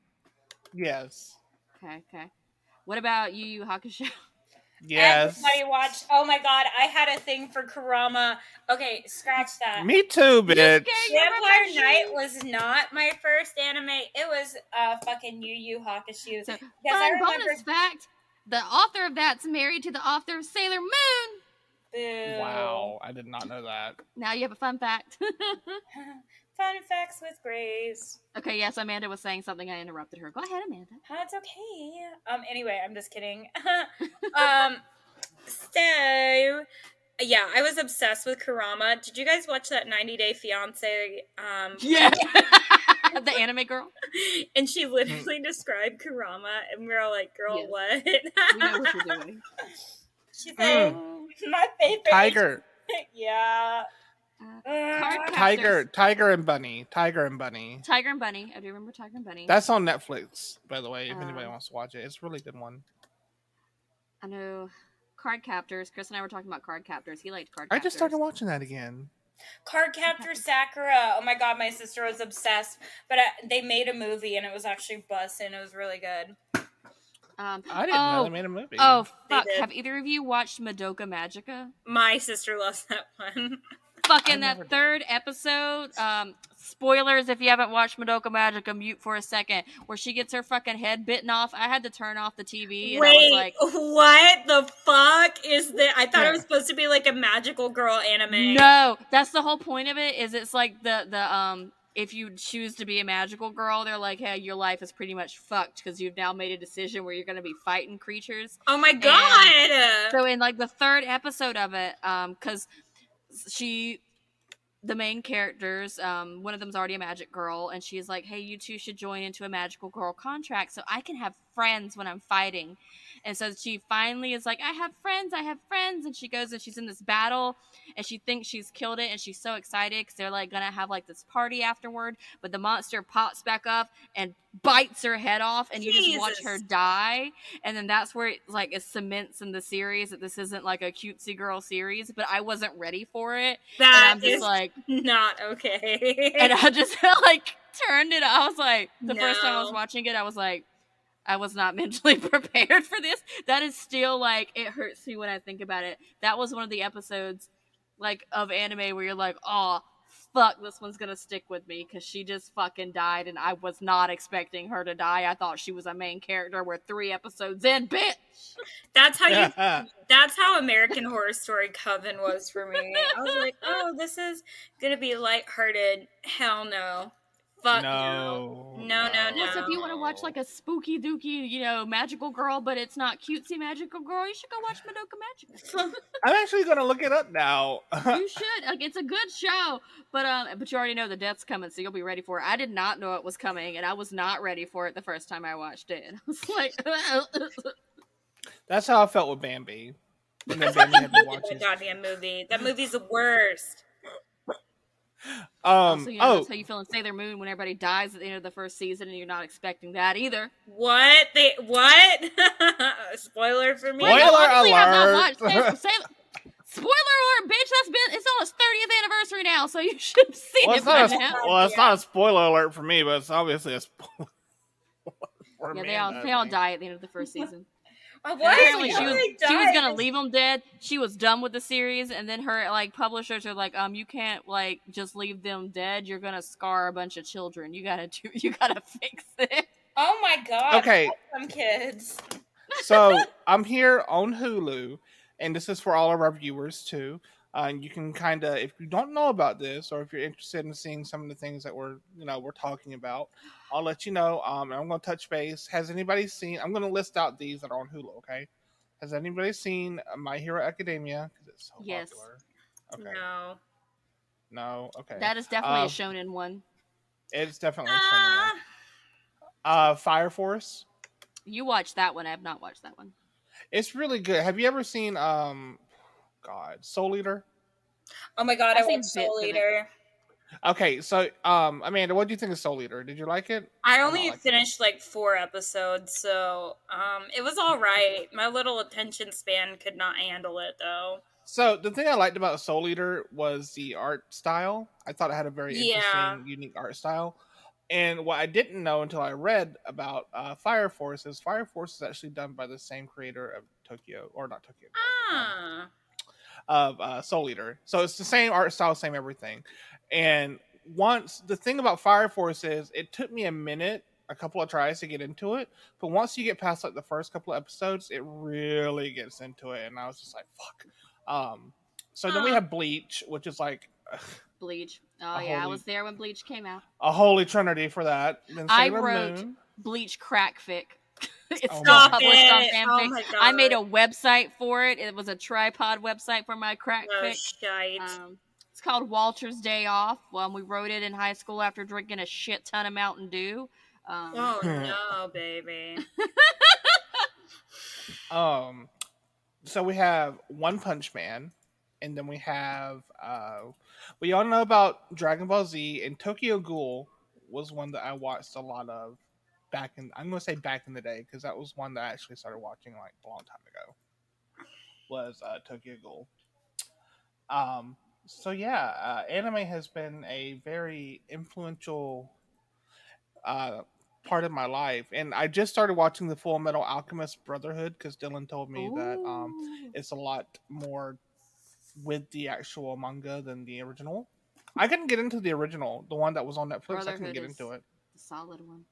Yes. Okay. What about Yu Yu Hakusho? Yes. Everybody watched. Oh my god, I had a thing for Kurama. Okay, scratch that. Me too, bitch. Vampire Knight was not my first anime. It was fucking Yu Yu Hakusho. So, I bonus fact: the author of that's married to the author of Sailor Moon. Boo. Wow, I did not know that. Now you have a fun fact. Fun facts with Grace. Okay, yes, Amanda was saying something. I interrupted her. Go ahead, Amanda. That's okay. Anyway, I'm just kidding. So, yeah, I was obsessed with Kurama. Did you guys watch that 90 Day Fiance? Yeah. The anime girl? And she literally described Kurama, and we were all like, girl, Yes. what? We know what you're doing. She said, my favorite. Tiger. Yeah. Tiger and Bunny. Tiger and Bunny. Tiger and Bunny. I do remember Tiger and Bunny. That's on Netflix, by the way, if anybody wants to watch it. It's a really good one. I know. Card Captors. Chris and I were talking about Card Captors. He liked Card Captors. I just started watching that again. Cardcaptor Sakura. Oh my god, my sister was obsessed. But they made a movie, and it was actually bussin'. It was really good. I didn't know they made a movie. Oh, fuck. Have either of you watched Madoka Magica? My sister loves that one. Fucking that third episode. spoilers if you haven't watched Madoka Magica, mute for a second, where she gets her fucking head bitten off. I had to turn off the TV and I was like, what the fuck is that? I thought it was supposed to be like a magical girl anime. no, that's the whole point of it. Is it's like the if you choose to be a magical girl, they're like, hey, your life is pretty much fucked because you've now made a decision where you're going to be fighting creatures. Oh my god! And so in like the third episode of it, because the main characters, one of them's already a magic girl, and she's like, hey, you two should join into a magical girl contract so I can have friends when I'm fighting. And so she finally is like, I have friends, and she goes and she's in this battle, and she thinks she's killed it, and she's so excited because they're like gonna have like this party afterward, but the monster pops back up and bites her head off, and you just watch her die. And then that's where it cements in the series that this isn't like a cutesy girl series, but I wasn't ready for it. That and I'm just like, not okay. and I just like turned it. I was like, the first time I was watching it, I was like, I was not mentally prepared for this. That is still like, it hurts me when I think about it. That was one of the episodes like of anime where you're like, oh fuck, this one's gonna stick with me because she just fucking died, and I was not expecting her to die. I thought she was a main character. We're 3 episodes in, bitch. That's how that's how American Horror Story Coven was for me. I was like, oh, this is gonna be lighthearted. Hell no. Fuck no. No. Plus, if you want to watch like a spooky dooky, magical girl, but it's not cutesy magical girl, you should go watch Madoka Magica. I'm actually gonna look it up now. You should. Like, it's a good show, but you already know the death's coming, so you'll be ready for it. I did not know it was coming, and I was not ready for it the first time I watched it. I was like, that's how I felt with Bambi. And then Bambi had to watch the goddamn movie. That movie's the worst. That's how you feel in Sailor Moon when everybody dies at the end of the first season, and you're not expecting that either. What? Spoiler for me. Spoiler alert! Spoiler alert, bitch! It's on its 30th anniversary now, so you should have seen it by now. Well, it's not a spoiler alert for me, but it's obviously a spoiler. They all die at the end of the first season. Apparently she was gonna leave them dead. She was done with the series, and then her publishers are like, you can't just leave them dead. You're gonna scar a bunch of children. You gotta fix it. Oh my god! Okay, some kids. So I'm here on Hulu, and this is for all of our viewers too. You can kind of, if you don't know about this, or if you're interested in seeing some of the things that we're talking about, I'll let you know. I'm going to touch base. Has anybody seen? I'm going to list out these that are on Hulu. Okay. Has anybody seen My Hero Academia? Because it's so popular. Okay. No. Okay. That is definitely a shonen one. It's definitely a shonen one. Fire Force. You watched that one. I have not watched that one. It's really good. Have you ever seen Soul Eater? Oh my god, I watched Soul Eater. Okay, so Amanda, what do you think of Soul Eater? Did you like it? I only finished 4 episodes, so it was all right. My little attention span could not handle it though. So the thing I liked about Soul Eater was the art style. I thought it had a very interesting, unique art style. And what I didn't know until I read about Fire Force is actually done by the same creator of of Soul Eater. So it's the same art style, same everything. And the thing about Fire Force is it took me a couple of tries to get into it, but once you get past the first couple of episodes, it really gets into it, and I was just like, fuck. So then we have Bleach, which is Bleach. Oh yeah, I was there when Bleach came out. A holy trinity for that. Then I wrote Bleach crackfic. It's still published on fanfic. Oh I made a website for it. It was a tripod website for my crackfic. It's called Walter's Day Off. We wrote it in high school after drinking a shit ton of Mountain Dew. Oh no, baby. So we have One Punch Man, and then we have we all know about Dragon Ball Z, and Tokyo Ghoul was one that I watched a lot of back in the day, because that was one that I actually started watching a long time ago. Was Tokyo Ghoul. So yeah, anime has been a very influential part of my life, and I just started watching the Full Metal Alchemist Brotherhood because Dylan told me that it's a lot more with the actual manga than the original. I couldn't get into the original, the one that was on Netflix. I couldn't Brotherhood get is into it. the solid one.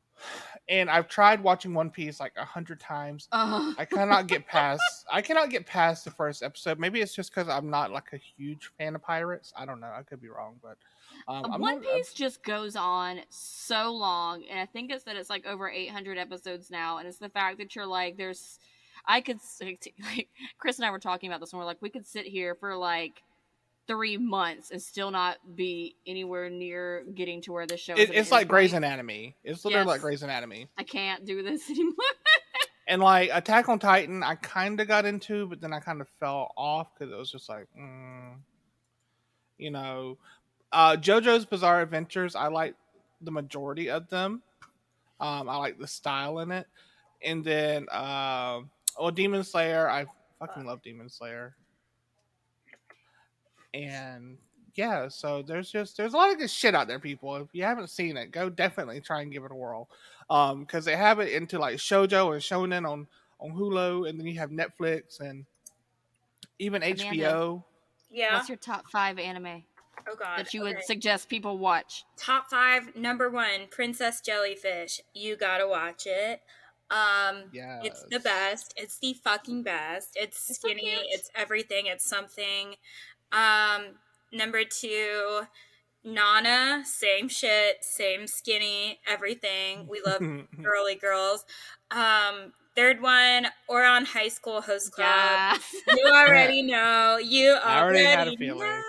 And I've tried watching One Piece like 100 times. I cannot get past. I cannot get past the first episode. Maybe it's just because I'm not like a huge fan of pirates. I don't know. I could be wrong, but I'm One not. Piece just goes on so long, and I think it's that it's like over 800 episodes now, and it's the fact that you're like, there's, I could like Chris and I were talking about this, and we're like, we could sit here for like 3 months and still not be anywhere near getting to where the show is. It's like Grey's Anatomy. It's literally like Yes. Grey's Anatomy. I can't do this anymore. And like Attack on Titan, I kind of got into, but then I kind of fell off because it was just like, you know, JoJo's Bizarre Adventures. I like the majority of them. I like the style in it, and then Demon Slayer. I fucking love Demon Slayer, and yeah. So there's a lot of good shit out there, people. If you haven't seen it, go definitely try and give it a whirl, because they have it into like shoujo and shonen on Hulu, and then you have Netflix and even Amanda, HBO. Yeah. what's your top 5 anime Oh god. that you would suggest people watch? Top 5, number 1, Princess Jellyfish. You gotta watch it. It's the best. It's the fucking best. It's skinny. So it's everything. It's something. Number 2, Nana. Same shit. Same skinny. Everything. We love girly girls. Third one, Oron High School Host Club. Yes. You already know. I already had a feeling.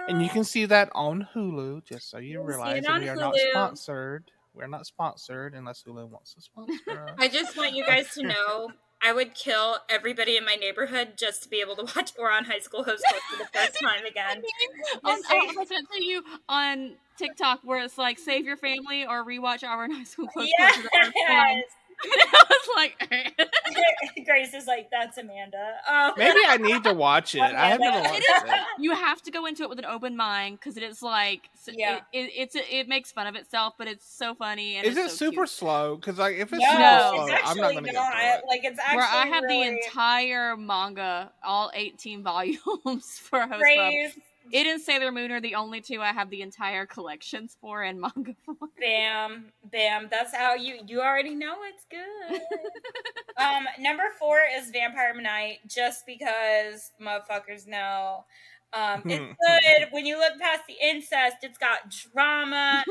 And you can see that on Hulu, just so you realize that we are not sponsored. We're not sponsored unless Hulu wants to sponsor us. I just want you guys to know I would kill everybody in my neighborhood just to be able to watch Oron High School Host Club for the first time again. I sent to you on TikTok where it's like save your family or rewatch Oron High School Club for the first time. And I was like, Grace is like, that's Amanda. Maybe I need to watch it. I have never watched it. You have to go into it with an open mind because it is like, it makes fun of itself, but it's so funny. And is it so super cute. slow? Because like if it's no, super slow, it's I'm not going to get through it. Like it's actually where I have really... the entire manga, all 18 volumes for Host Grace. Club. It and Sailor Moon are the only 2 I have the entire collections for in manga form. Bam, bam. That's how you already know it's good. Number 4 is Vampire Night, just because motherfuckers know. It's good. When you look past the incest, it's got drama.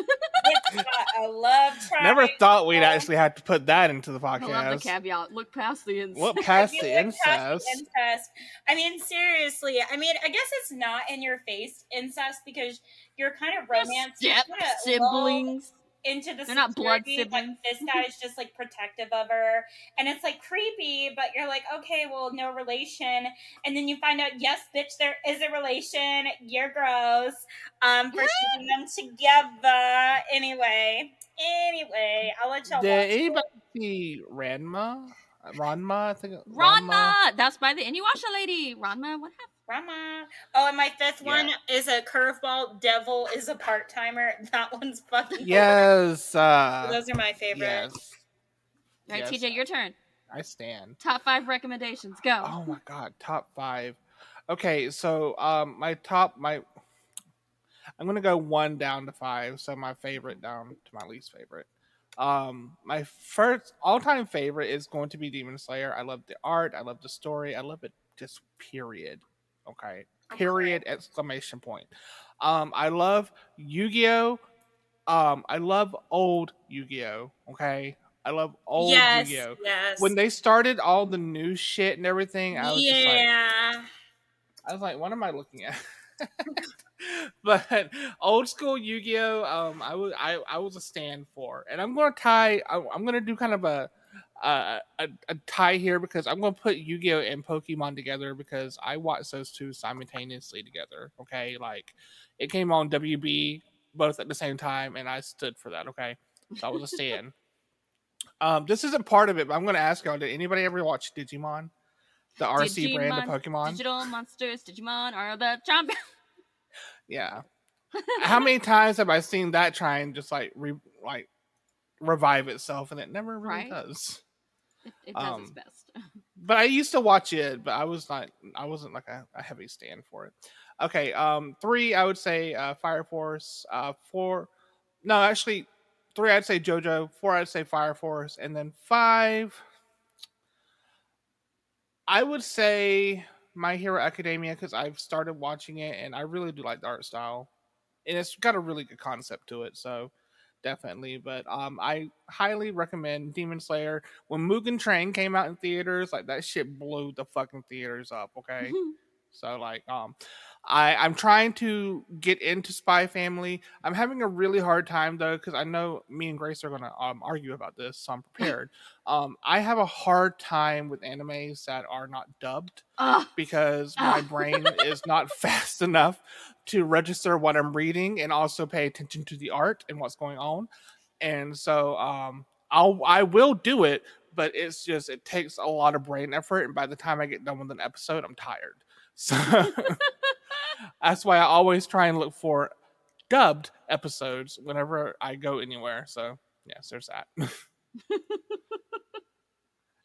It's got a love triangle. Never thought we'd actually have to put that into the podcast. I love the caveat. Look past the incest. Look past the incest. I mean, seriously. I mean, I guess it's not in your face incest because you're kind of romance siblings. Into the they're not blood siblings. Like, this guy's just like protective of her, and it's like creepy, but you're like, okay, well, no relation, and then you find out, yes, bitch, there is a relation. You're gross. For keeping them together. Anyway, I'll let y'all. Did anybody see Ranma? I think. Ranma. That's by the Inuyasha lady. Ranma. What happened? Ranma. Oh, and my 5th one is a curveball. Devil is a part-timer. That one's fucking yes. those are my favorites. Yes. All right, TJ, your turn. I stand. Top 5 recommendations. Go. Oh my god, top 5. Okay, so I'm gonna go 1 down to 5. So my favorite down to my least favorite. My first all-time favorite is going to be Demon Slayer. I love the art. I love the story. I love it. Just period. Okay. Period. Exclamation point. I love Yu-Gi-Oh. I love old Yu-Gi-Oh. Okay. I love old Yu-Gi-Oh. Yes. When they started all the new shit and everything, I was like, what am I looking at? But old school Yu-Gi-Oh, I was a stand for, and I'm gonna do kind of a tie here because I'm gonna put Yu-Gi-Oh and Pokemon together because I watched those 2 simultaneously together. Okay, like it came on WB both at the same time, and I stood for that. Okay, so I was a stand. This isn't part of it, but I'm gonna ask y'all: did anybody ever watch Digimon? The RC brand of Pokemon? Digital monsters, Digimon are the champions. Yeah. How many times have I seen that try and just like revive itself, and it never really does. It does its best. But I used to watch it, but I wasn't like a heavy stand for it. Okay, 3 I would say Fire Force. 4, no, actually, 3 I'd say JoJo. 4 I'd say Fire Force, and then 5 I would say My Hero Academia because I've started watching it and I really do like the art style, and it's got a really good concept to it. So definitely, but I highly recommend Demon Slayer. When Mugen Train came out in theaters, like that shit blew the fucking theaters up. Okay, so like I'm trying to get into Spy Family. I'm having a really hard time though because I know me and Grace are gonna argue about this, so I'm prepared. I have a hard time with animes that are not dubbed Ugh. because my brain is not fast enough to register what I'm reading and also pay attention to the art and what's going on. And so I will do it, but it's just it takes a lot of brain effort, and by the time I get done with an episode, I'm tired. So that's why I always try and look for dubbed episodes whenever I go anywhere. So yes, there's that.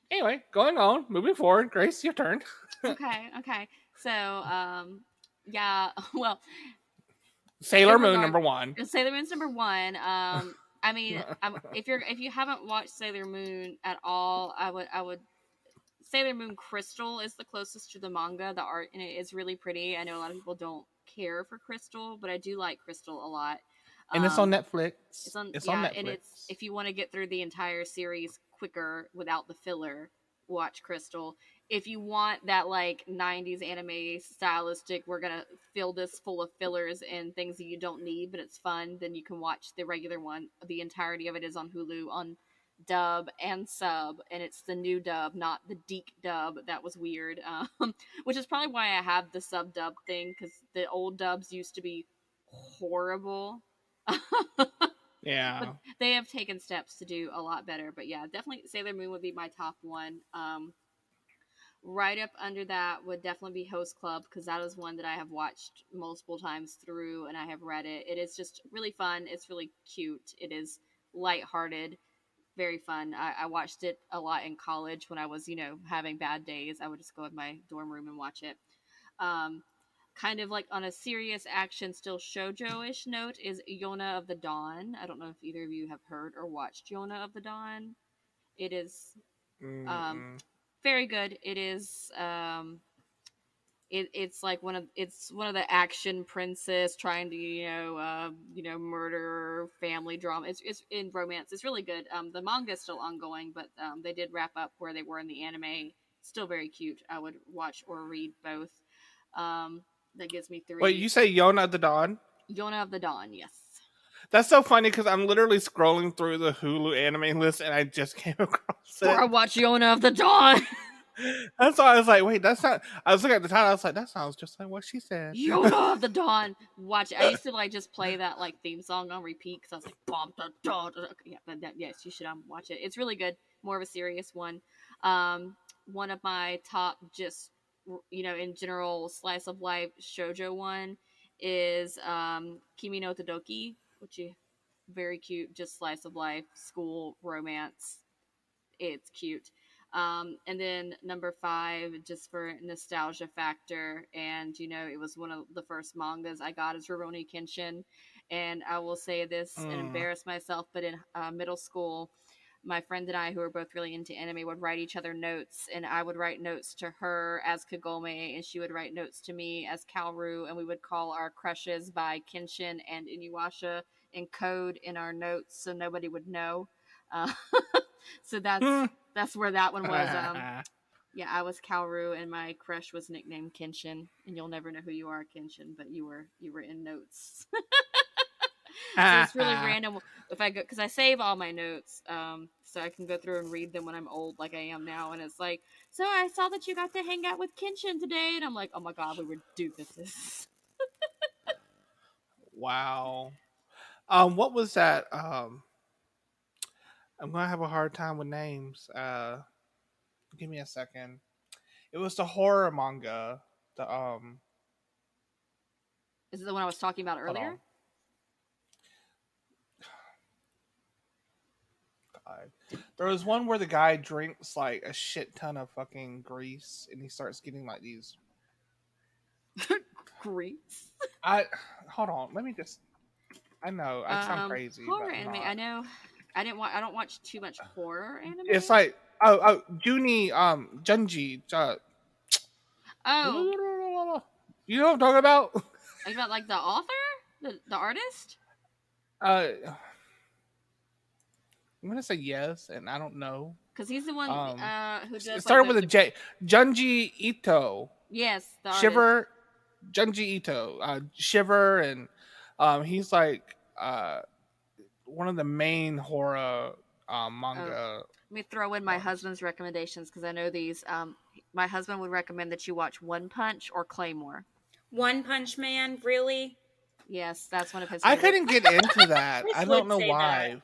Anyway, going on, moving forward. Grace, your turn. Okay. So, yeah. Well, Sailor in Moon regard, number 1. Sailor Moon's number one. I mean, if you haven't watched Sailor Moon at all, I would Sailor Moon Crystal is the closest to the manga. The art in it is really pretty. I know a lot of people don't care for Crystal, but I do like Crystal a lot. And it's on Um, Netflix. it's on, It's on yeah, and it's, Netflix. if you want to get through the entire series quicker without the filler, watch Crystal. If you want that like 90s anime stylistic, we're gonna fill this full of fillers and things that you don't need, but it's fun, then you can watch the regular one. The entirety of it is on Hulu on dub and sub, and it's the new dub, not the Deke dub. That was weird, which is probably why I have the sub dub thing, because the old dubs used to be horrible. But Yeah. they have taken steps to do a lot better. But yeah, definitely Sailor Moon would be my top one. Right up under that would definitely be Host Club, because that is one that I have watched multiple times through and I have read it. It is just really fun. It's really cute. It is lighthearted, very fun. I watched it a lot in college when I was, having bad days. I would just go in my dorm room and watch it. Um, Kind of like on a serious action, still shoujo-ish note is Yona of the Dawn. I don't know if either of you have heard or watched Yona of the Dawn. It is um, Mm-mm. very good. It is it's like one of the action princess trying to murder family drama. It's in romance. It's really good. The manga is still ongoing, but they did wrap up where they were in the anime. Still very cute. I would watch or read both. That gives me Wait, three. you say Yona the Dawn? Yona of the Dawn, yes. That's so funny because I'm literally scrolling through the Hulu anime list and I just came across it. Or watch Yona of the Dawn. That's why I was like, wait, that's not. I was looking at the title. I was like, that sounds just like what she said. Yona of the Dawn. Watch it. I used to like just play that like theme song on repeat because I was like, bum, da, da, da. Yeah, but yes, you should watch it. It's really good. More of a serious one. One of my top, just in general, slice of life shojo one is Kimi no Todoki, which is very cute, just slice of life school romance. It's cute. And then number 5, just for nostalgia factor, and it was one of the first mangas I got, is Rurouni Kenshin. And I will say this and Mm. embarrass myself, but in middle school, my friend and I, who were both really into anime, would write each other notes, and I would write notes to her as Kagome, and she would write notes to me as Kaoru, and we would call our crushes by Kenshin and Inuyasha in code in our notes, so nobody would know. Uh, so that's where that one was. Yeah, I was Kaoru, and my crush was nicknamed Kenshin, and you'll never know who you are, Kenshin, but you were in notes. So it's really random if I go, because I save all my notes, so I can go through and read them when I'm old, like I am now. And it's like, so I saw that you got to hang out with Kenshin today, and I'm like, oh my god, we were doofuses. Wow. What was that? I'm gonna have a hard time with names. Give me a second. It was the horror manga. The Is it the one I was talking about hold earlier? on. God. There was one where the guy drinks like a shit ton of fucking grease and he starts getting like these. Grease. Hold on. Let me just. I know I sound crazy, Horror but I'm anime. not. I know. I don't watch too much horror anime. It's like Juni Junji. Oh, You know what I'm talking about? are you about like the author, the artist? I'm gonna say yes, and I don't know. Because he's the one who does It started like with a J. Junji Ito. Yes, the artist. Shiver. Junji Ito. Shiver, and he's like one of the main horror manga. Let me throw in my husband's recommendations because I know these. My husband would recommend that you watch One Punch or Claymore. One Punch Man, really? Yes, that's one of his. I favorites. couldn't get into that. I don't know why. That.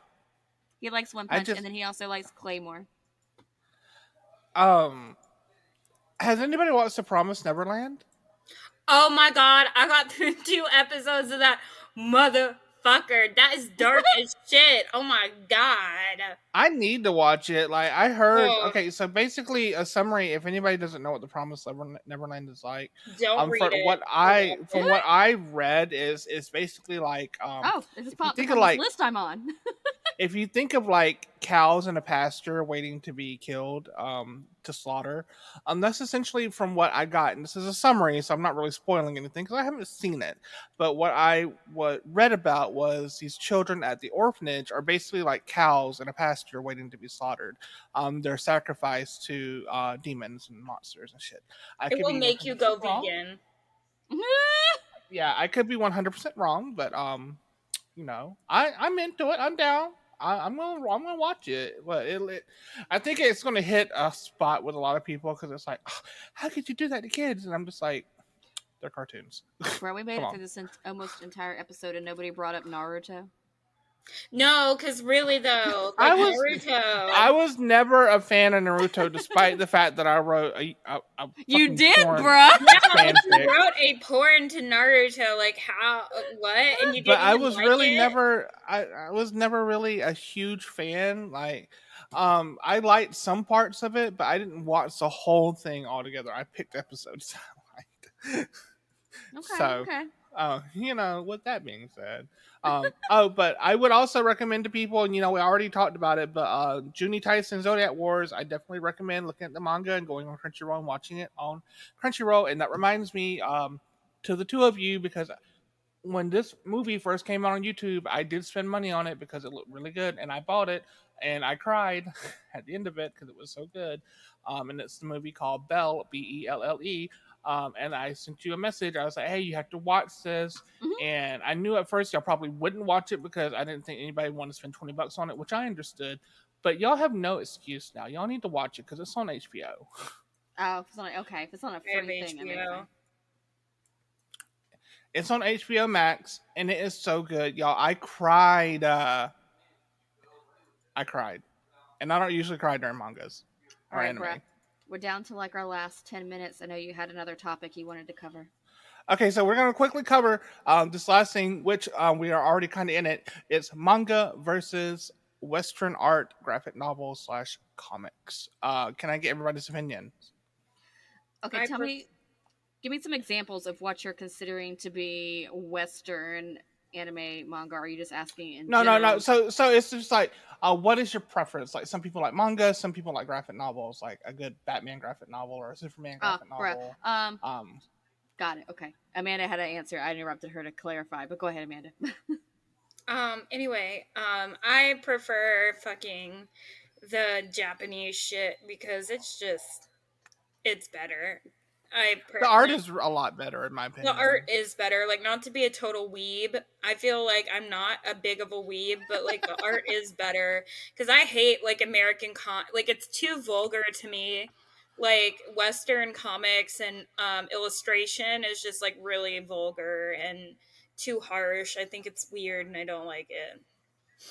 He likes One Punch, and then he also likes Claymore. Has anybody watched The Promised Neverland? Oh my god, I got through 2 episodes of that motherfucker. That is dark as shit. Oh my god. I need to watch it. Like, I heard. Okay, so basically, a summary. If anybody doesn't know what The Promised Neverland is like, don't read it. What I read is basically like this is the list I'm on. If you think of like cows in a pasture waiting to be killed to slaughter, that's essentially from what I got, and this is a summary, so I'm not really spoiling anything because I haven't seen it. But what I read about was these children at the orphanage are basically like cows in a pasture waiting to be slaughtered. They're sacrificed to demons and monsters and shit. It will make you go vegan. Yeah, I could be 100% wrong, but you know, I'm into it. I'm down. I'm gonna watch it. But I think it's gonna hit a spot with a lot of people because it's like, oh, how could you do that to kids? And I'm just like, they're cartoons. Bro, we made it through this almost entire episode and nobody brought up Naruto. No, because really though, Naruto. I was never a fan of Naruto, despite the fact that I wrote a you did, porn bruh. You wrote a porn to Naruto. Like how? What? And you didn't. But I was like really it? never. I was nenever really a huge fan. Like, I liked some parts of it, but I didn't watch the whole thing altogether. I picked episodes I liked. Okay. You know, with that being said, but I would also recommend to people, and you know, we already talked about it, but Juni Tyson Zodiac Wars, I definitely recommend looking at the manga and going on Crunchyroll and watching it on Crunchyroll. And that reminds me, to the two of you, because when this movie first came out on YouTube, I did spend money on it because it looked really good, and I bought it, and I cried at the end of it because it was so good. And it's the movie called Belle, Belle. And I sent you a message. I was like, hey, you have to watch this. Mm-hmm. And I knew at first y'all probably wouldn't watch it because I didn't think anybody wanted to spend $20 on it, which I understood. But y'all have no excuse now. Y'all need to watch it because it's on HBO. Oh, if it's on a free thing, amazing. It's on HBO Max, and it is so good, y'all. I cried. And I don't usually cry during mangas or anime. Bruh. We're down to like our last 10 minutes. I know you had another topic you wanted to cover. Okay, so we're going to quickly cover this last thing, which we are already kind of in it. It's manga versus Western art, graphic novels / comics. Can I get everybody's opinion? Okay, give me some examples of what you're considering to be Western anime manga. Are you just asking in general? No. So it's just like, what is your preference? Like, some people like manga, some people like graphic novels, like a good Batman graphic novel or a Superman graphic novel. Got it. Okay, Amanda had an answer. I interrupted her to clarify, but go ahead, Amanda. Anyway, I prefer fucking the Japanese shit because it's better. The art is a lot better, in my opinion. The art is better. Like, not to be a total weeb. I feel like I'm not a big of a weeb, but, like, the art is better. Because I hate, like, American like, it's too vulgar to me. Like, Western comics and illustration is just, like, really vulgar and too harsh. I think it's weird, and I don't like it.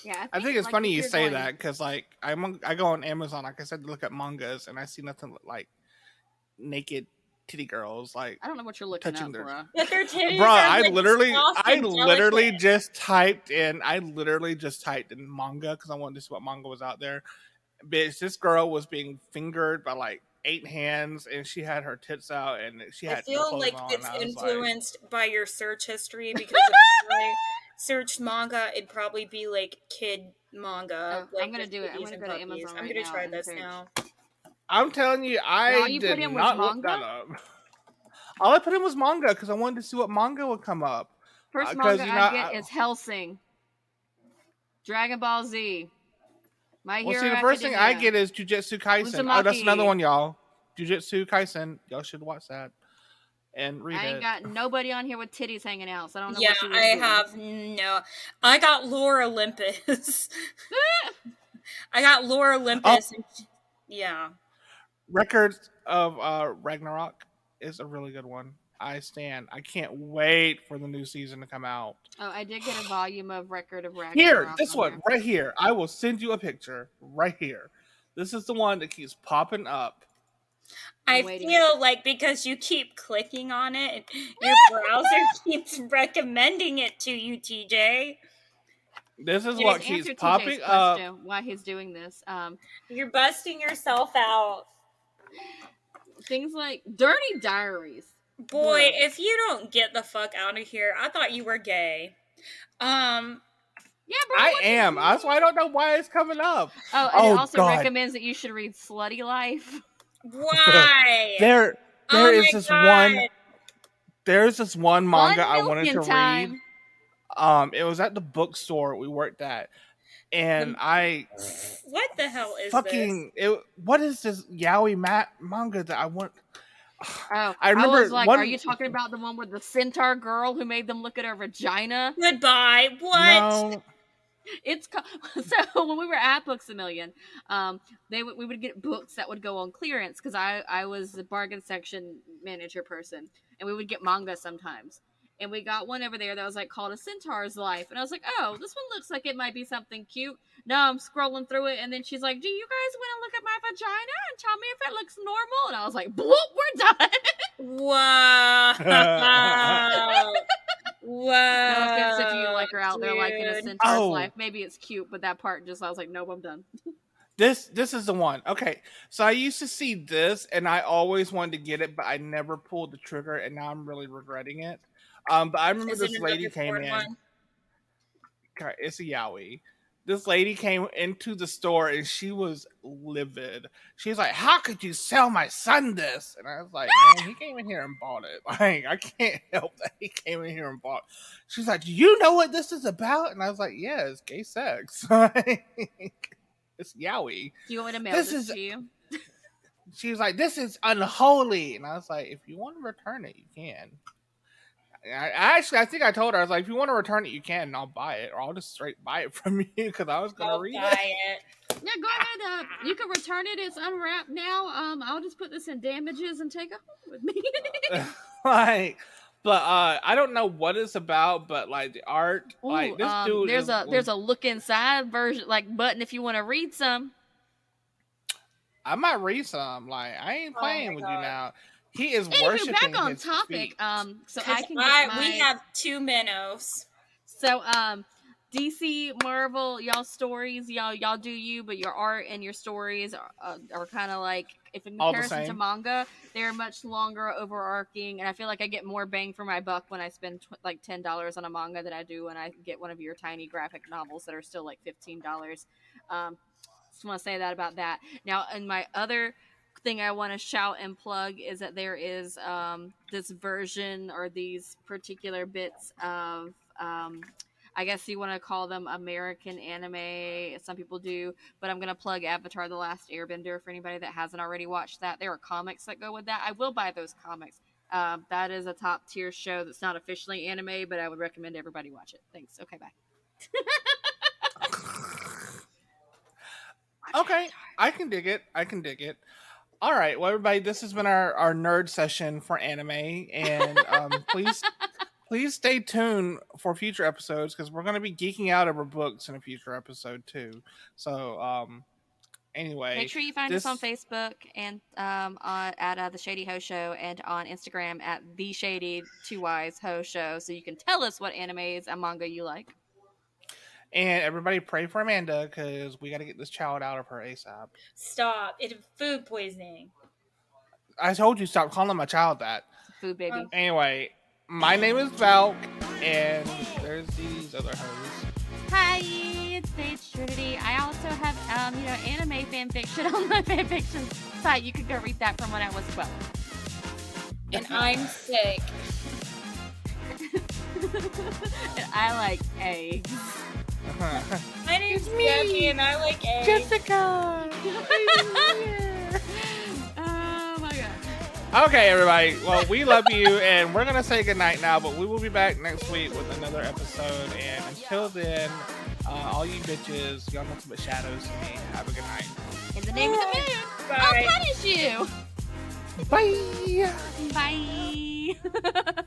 Yeah, I think it's funny you say that, because, like, I go on Amazon, like I said, to look at mangas, and I see nothing like naked titty girls, like, I don't know what you're looking at, bro. But their titties bro, are, I like, literally just typed in manga because I wanted to see what manga was out there. Bitch, this girl was being fingered by like 8 hands, and she had her tits out, and she I had no feel clothes like on. it's And I was influenced by your search history, because if I searched manga, it'd probably be like kid manga. Oh, like I'm gonna with do it. I'm kitties gonna and go to puppies. Amazon I'm right gonna now try and this search. now. I'm telling you, I all you put did in was not look that manga? up. All I put in was manga because I wanted to see what manga would come up. First Because manga you know, I get is Hellsing, Dragon Ball Z, My well, Hero see, the first thing I Academia, get is Jujutsu Kaisen. Oh, that's Uzumaki. another one, y'all. Jujutsu Kaisen. Y'all should watch that and read I ain't it. got nobody on here with titties hanging out, so I don't know Yeah, what you was I doing. have no. I got Lore Olympus. I got Lore Olympus. And yeah. Records of Ragnarok is a really good one. I stand. I can't wait for the new season to come out. Oh, I did get a volume of Record of Here, Ragnarok this on one there. right here. I will send you a picture right here. This is the one that keeps popping up. I waiting. feel like because you keep clicking on it, your browser keeps recommending it to you, TJ. This is Please what keeps answer popping TJ's up. question why he's doing this. You're busting yourself out. Things like Dirty Diaries. Boy, Bruh. if you don't get the fuck out of here, I thought you were gay. Yeah, bro. I what you am. doing? That's why I don't know why it's coming up. Oh, and it Oh also God. recommends that you should read Slutty Life. Why? there Oh is my this God. one. There's this one manga Fun I wanted to milking time. read. It was at the bookstore we worked at, and I What the hell is fucking it. What is this yaoi manga that I want? Oh, I I remember was like, one. are you talking about the one with the centaur girl who made them look at her vagina? this? Goodbye. What? No, It's so when we were at Books a Million, we would get books that would go on clearance because I was the bargain section manager person, and we would get manga sometimes. And we got one over there that was like called A Centaur's Life, and I was like, oh, this one looks like it might be something cute. No, I'm scrolling through it, and then she's like, do you guys want to look at my vagina and tell me if it looks normal? And I was like, bloop, we're done. Wow. Wow. No offense if you like are out there like in A dude. Centaur's Oh. Life. Maybe it's cute, but that part just I was like, nope, I'm done. this is the one. Okay, so I used to see this, and I always wanted to get it, but I never pulled the trigger, and now I'm really regretting it. But I remember Is it this another lady came porn in. one? Okay, it's a yaoi. This lady came into the store and she was livid. She's like, "How could you sell my son this?" And I was like, "Man, he came in here and bought it. Like, I can't help that he came in here and bought." She's like, "Do you know what this is about?" And I was like, "Yeah, it's gay sex. It's yaoi." Do you want me to mail This this is- to you? She was like, "This is unholy," and I was like, "If you want to return it, you can." I think I told her, I was like, if you want to return it, you can, and I'll buy it, or I'll just straight buy it from you because I was gonna I'll read buy it. Yeah, go ahead. You can return it. It's unwrapped now. I'll just put this in damages and take it home with me. Like, but I don't know what it's about, but like the art, Ooh, like this dude there's a look inside version like button if you want to read some. I might read some. Like, I ain't playing my with God. you now. He is Anywho, worshiping back on his topic. feet. So I can get my. We have 2 minnows. So DC Marvel, y'all stories, y'all do you, but your art and your stories are kind of like, if in All the comparison to same. manga, they're much longer, overarching, and I feel like I get more bang for my buck when I spend like $10 on a manga than I do when I get one of your tiny graphic novels that are still like $15. Just want to say that about that. Now, in my other thing I want to shout and plug is that there is this version or these particular bits of I guess you want to call them American anime. Some people do, but I'm going to plug Avatar: The Last Airbender for anybody that hasn't already watched that. There are comics that go with that. I will buy those comics. That is a top tier show that's not officially anime, but I would recommend everybody watch it. Thanks. Okay, bye. Okay, I can dig it. All right, well, everybody, this has been our nerd session for anime, and please stay tuned for future episodes because we're going to be geeking out over books in a future episode too. So, anyway, Make sure you find us on Facebook and at the Shady Ho Show, and on Instagram at the Shady 2Ys Ho Show, so you can tell us what animes and manga you like. And everybody pray for Amanda because we got to get this child out of her ASAP. Stop. It's food poisoning. I told you stop calling my child that. Food baby. Anyway, my name is Valk, and there's these other hoes. Hi, it's Sage Trinity. I also have anime fan fiction on my fan fiction site. You could go read that from when I was 12. And I'm sick. And I like eggs. My name's Gabby and I like eggs. Jessica! Oh my god. Okay, everybody. Well, we love you, and we're going to say goodnight now, but we will be back next week with another episode. And until then, all you bitches, y'all nothing but shadows to me. Have a good night. In the name of the moon, Bye. I'll punish you. Bye! Bye.